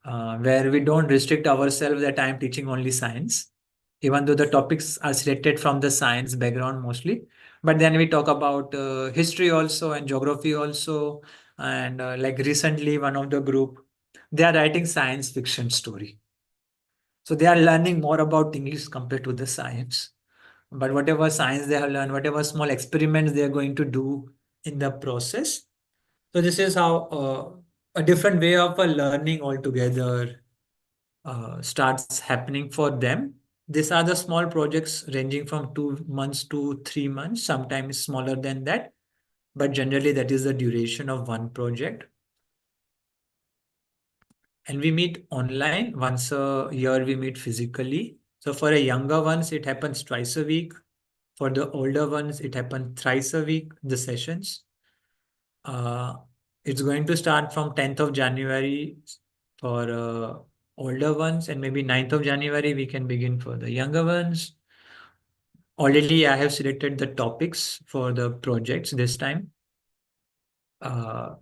where we don't restrict ourselves that I'm teaching only science, even though the topics are selected from the science background mostly. But then we talk about history also and geography also. And like recently, one of the group, they are writing science fiction story. So they are learning more about English compared to the science. But whatever science they have learned, whatever small experiments they are going to do in the process. So this is how a different way of learning altogether starts happening for them. These are the small projects ranging from 2 months to 3 months, sometimes smaller than that, but generally that is the duration of one project. And we meet online once a year, we meet physically. So for a younger ones, it happens twice a week. For the older ones, it happens thrice a week, the sessions. Uh, it's going to start from 10th of January for older ones, and maybe 9th of January we can begin for the younger ones. Already I have selected the topics for the projects this time. The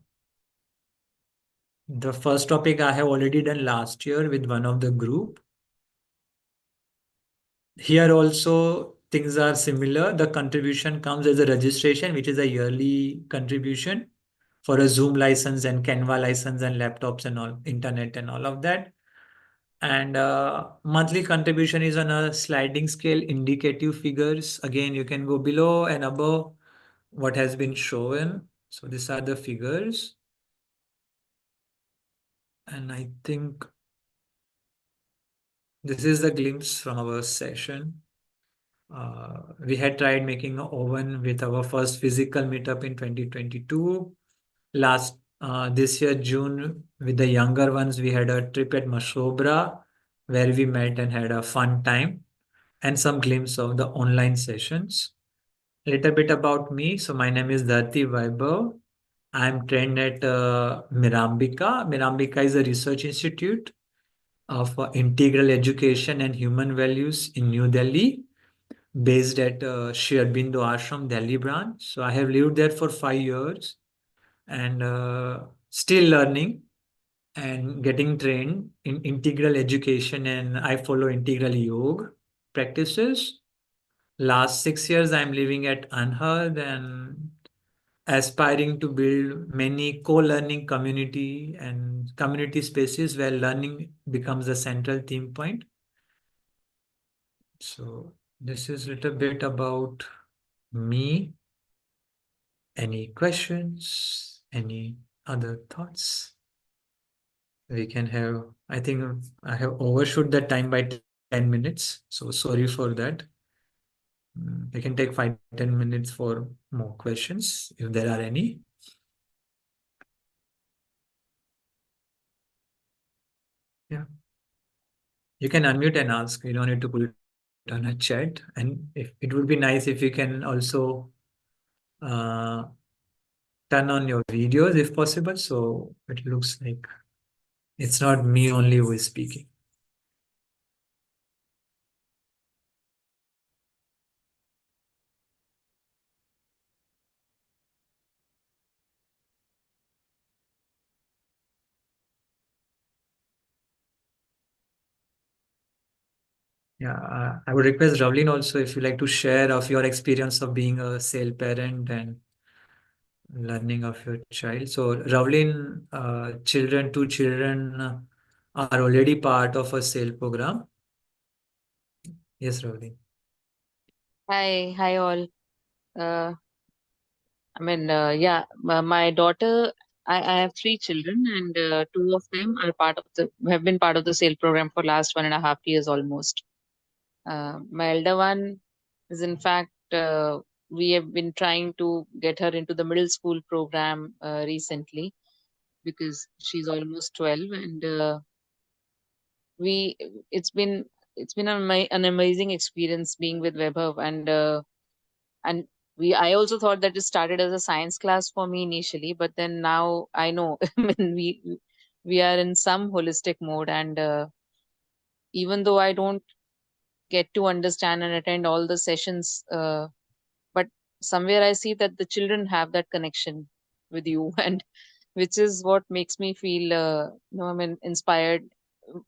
first topic I have already done last year with one of the group. Here also things are similar. The contribution comes as a registration, which is a yearly contribution for a Zoom license and Canva license and laptops and all, internet and all of that. And monthly contribution is on a sliding scale, indicative figures. Again, you can go below and above what has been shown. So these are the figures. And I think this is the glimpse from our session. We had tried making an oven with our first physical meetup in 2022. This year, June, with the younger ones, we had a trip at Mashobra where we met and had a fun time, and some glimpse of the online sessions. A little bit about me. So my name is Dharti Vaibhav. I'm trained at Mirambika. Mirambika is a research institute of integral education and human values in New Delhi, based at Shri Aurobindo Ashram, Delhi branch. So I have lived there for 5 years and still learning and getting trained in integral education, and I follow integral yoga practices. Last 6 years, I'm living at Anhad and aspiring to build many co-learning community and community spaces where learning becomes a central theme point. So this is a little bit about me. Any questions? Any other thoughts? We can have, I think I have overshoot the time by 10 minutes. So sorry for that. We can take 5-10 minutes for more questions if there are any. Yeah. You can unmute and ask. You don't need to put it on a chat. And if it would be nice if you can also uh, turn on your videos if possible. So it looks like it's not me only who is speaking. Yeah, I would request Ravlin also if you like to share of your experience of being a sale parent and learning of your child. So Ravlin, two children are already part of a sale program. Yes, Ravlin. Hi all. Uh, yeah, my daughter, I have three children, and two of them are have been part of the SAIL program for last 1.5 years almost. My elder one is, in fact, we have been trying to get her into the middle school program recently because she's almost 12, and we it's been an amazing experience being with Webhub, and I also thought that it started as a science class for me initially, but then now I know I mean we are in some holistic mode, and even though I don't get to understand and attend all the sessions, but somewhere I see that the children have that connection with you and which is what makes me feel inspired,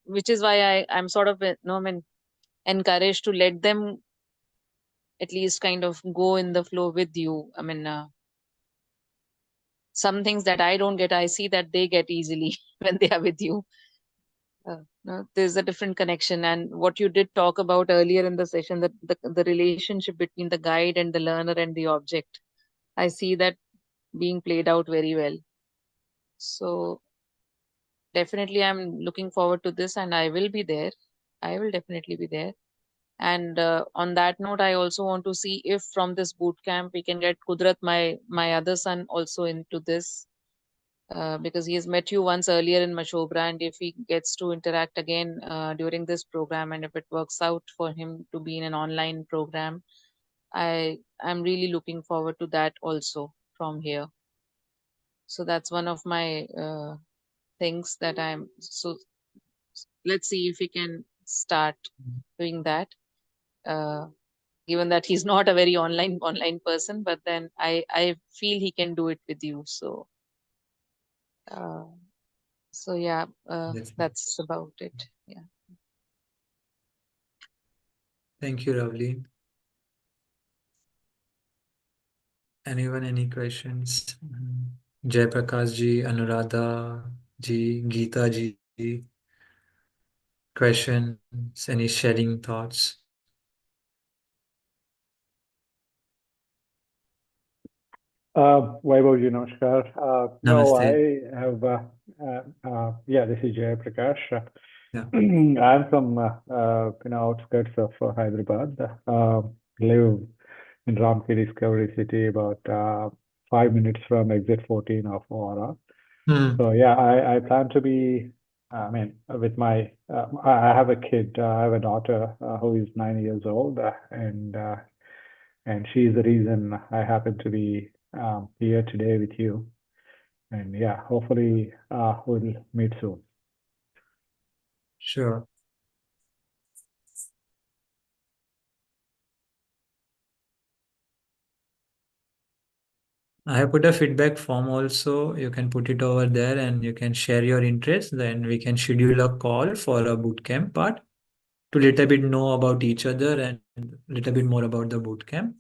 which is why I'm sort of encouraged to let them at least kind of go in the flow with you. Some things that I don't get, I see that they get easily when they are with you. No, there's a different connection. And what you did talk about earlier in the session, that the relationship between the guide and the learner and the object, I see that being played out very well. So definitely, I'm looking forward to this, and I will be there. I will definitely be there. And on that note, I also want to see if from this boot camp we can get Kudrat, my other son, also into this because he has met you once earlier in Mashobra, and if he gets to interact again during this program, and if it works out for him to be in an online program, I'm really looking forward to that also from here. So that's one of my things that I'm so. Let's see if we can start doing that. Uh, Given that he's not a very online person, but then I feel he can do it with you. So. Uh, So yeah, Yes. that's about it. Yeah. Thank you, Ravlin. Anyone, any questions? Jai Prakash ji, Anuradha ji, Geeta ji, questions, any sharing thoughts? Vaibhavji, namaskar. No, Namaste. I have, yeah, this is Jay Prakash. Yeah. I'm from, outskirts of Hyderabad. Live in Ramki Discovery City, about 5 minutes from exit 14 of Aura. So yeah, I plan to be, with my, I have a kid, I have a daughter who is 9 years old, and she's the reason I happen to be here today with you. And yeah, hopefully we'll meet soon. Sure. I have put a feedback form also. You can put it over there and you can share your interest. Then we can schedule a call for a bootcamp part to little bit know about each other and little bit more about the bootcamp.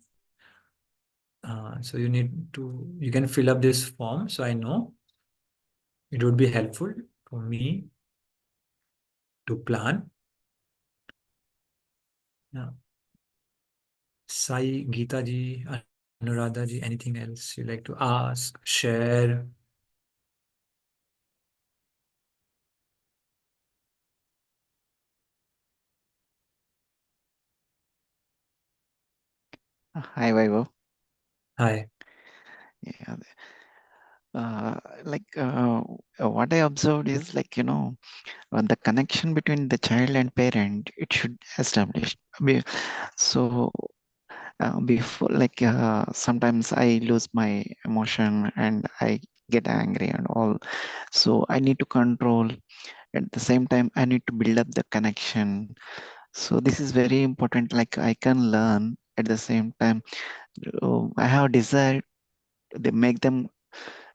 So you can fill up this form. So I know it would be helpful for me to plan. Yeah. Sai, Geeta ji, Anuradha ji, anything else you like to ask, share? Hi, Vaibhav. Hi. Yeah, like what I observed is like, the connection between the child and parent, it should establish. So before, like sometimes I lose my emotion and I get angry and all. So I need to control. At the same time, I need to build up the connection. So this is very important. Like I can learn at the same time. I have desire. They make them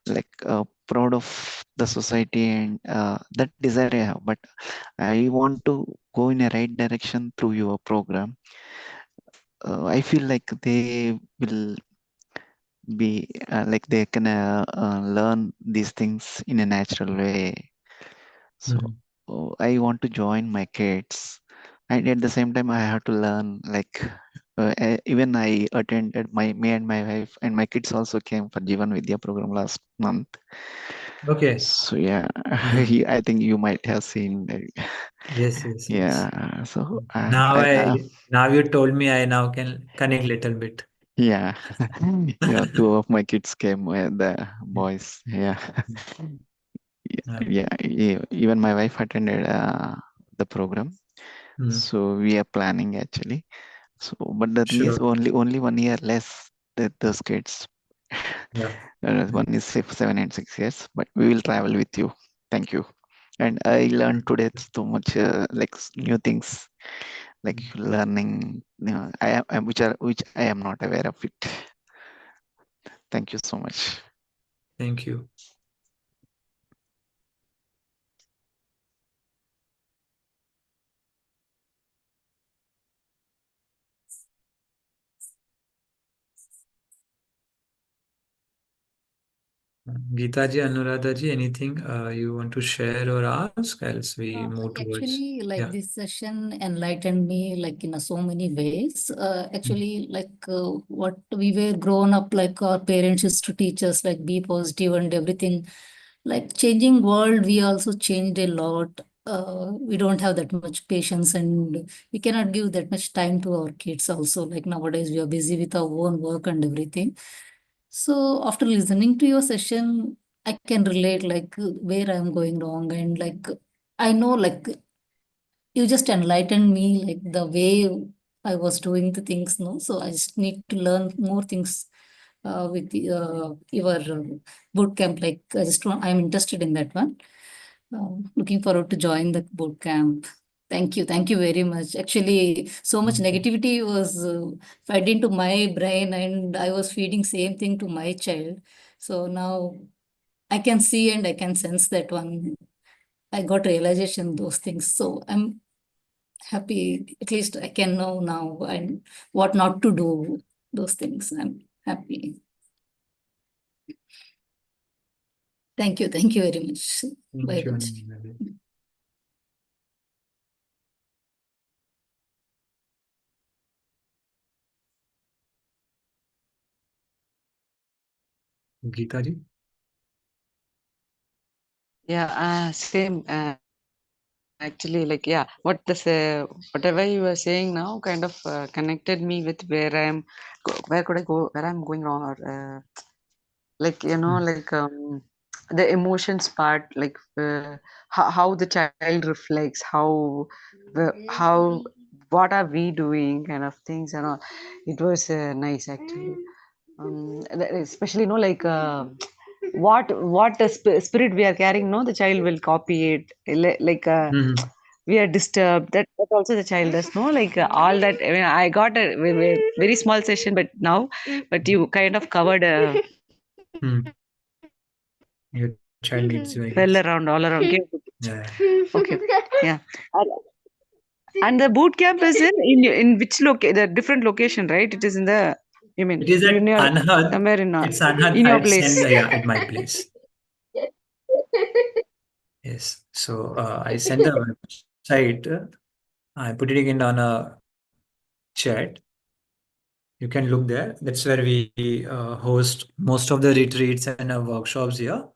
like proud of the society, and that desire I have, but I want to go in a right direction through your program. I feel like they will be like they can learn these things in a natural way. So I want to join my kids, and at the same time I have to learn like even I attended me and my wife and my kids also came for Jivan Vidya program last month. Okay. So yeah, Mhm. I think you might have seen that. Yes, yes, yes. Yeah. So Now you told me, I now can connect little bit. yeah, two of my kids came, the boys. Yeah. Even my wife attended the program. So we are planning actually. So, but the thing is, Sure. only 1 year less that those kids. Yeah. One is 7 and 6 years, but we will travel with you. Thank you. And I learned today so much, like new things, like learning, which I am not aware of it. Thank you so much. Thank you. Geeta ji, Anuradha ji, anything you want to share or ask? Else we move towards. Actually, like Yeah. this session enlightened me like in so many ways. Actually, like what we were grown up, like our parents used to teach us, like be positive and everything. Like changing world, we also changed a lot. We don't have that much patience and we cannot give that much time to our kids also. Like nowadays, we are busy with our own work and everything. So after listening to your session, I can relate like where I'm going wrong and like I know like you just enlightened me like the way I was doing the things, no? So I just need to learn more things with your boot camp. Like I'm interested in that one. Looking forward to join the boot camp. Thank you very much. Actually, so much negativity was fed into my brain, and I was feeding same thing to my child. So now I can see and I can sense that one. I got realization those things. So I'm happy. At least I can know now and what not to do. Those things. I'm happy. Thank you. Thank you very much. Thank Bye you, bye. Anuradha ji. Geeta ji? Yeah, same. Actually, like, yeah, whatever you were saying now kind of connected me with where could I go, where I'm going wrong, or like, like the emotions part, like how the child reflects, how what are we doing, kind of things and all. It was nice actually. Especially, like what the spirit we are carrying, no, the child will copy it, like we are disturbed, that also the child does, no, like all that. I mean, I got a very small session but now, but you kind of covered Your child needs you, I guess. well around, all around. Yeah. Okay, yeah. And the boot camp is in which the different location, right? It is in the, I mean, It is at in your, Anhad. somewhere It's Anhad in your Heights, place. and yeah, at my place. Yes. So I sent the website. I put it again on a chat. You can look there. That's where we host most of the retreats and workshops here.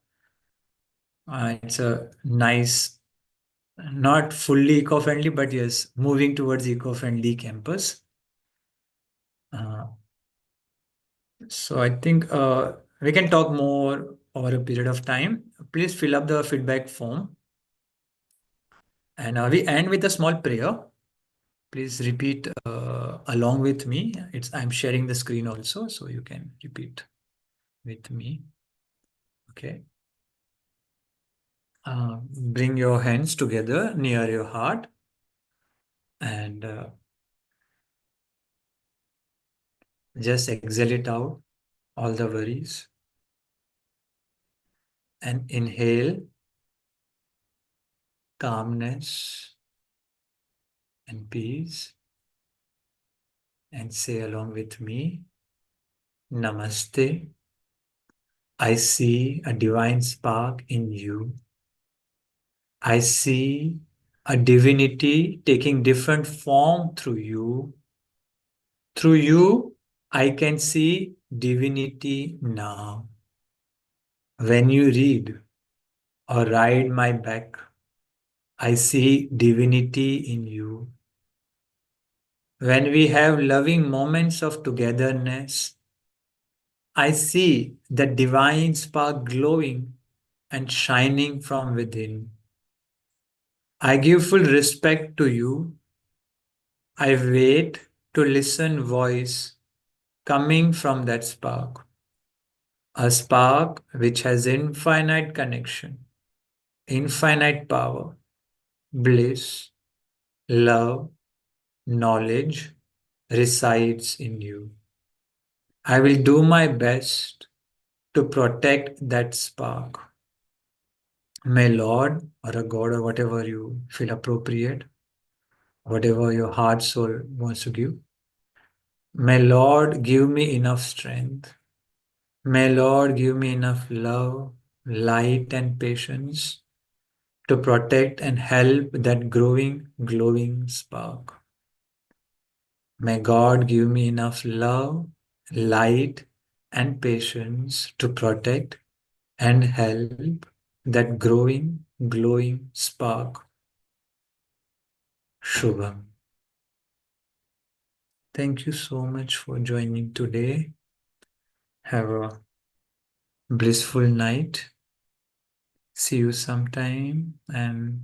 It's a nice, not fully eco-friendly, but yes, moving towards eco-friendly campus. So I think we can talk more over a period of time. Please fill up the feedback form. And we end with a small prayer. Please repeat along with me. I'm sharing the screen also, so you can repeat with me. Okay. Bring your hands together near your heart and just exhale it out, all the worries. And inhale calmness and peace. And say along with me, Namaste. I see a divine spark in you. I see a divinity taking different form through you. Through you, I can see divinity now. When you read or ride my back, I see divinity in you. When we have loving moments of togetherness, I see the divine spark glowing and shining from within. I give full respect to you. I wait to listen voice coming from that spark. A spark which has infinite connection, infinite power, bliss, love, knowledge resides in you. I will do my best to protect that spark. May Lord or a God or whatever you feel appropriate, whatever your heart soul wants to give, may Lord give me enough strength. May Lord give me enough love, light, and patience to protect and help that growing, glowing spark. May God give me enough love, light, and patience to protect and help that growing, glowing spark. Shubham. Thank you so much for joining today. Have a blissful night. See you sometime and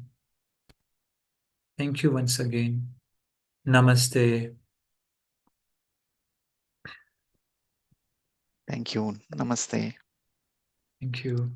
thank you once again. Namaste. Thank you. Namaste. Thank you.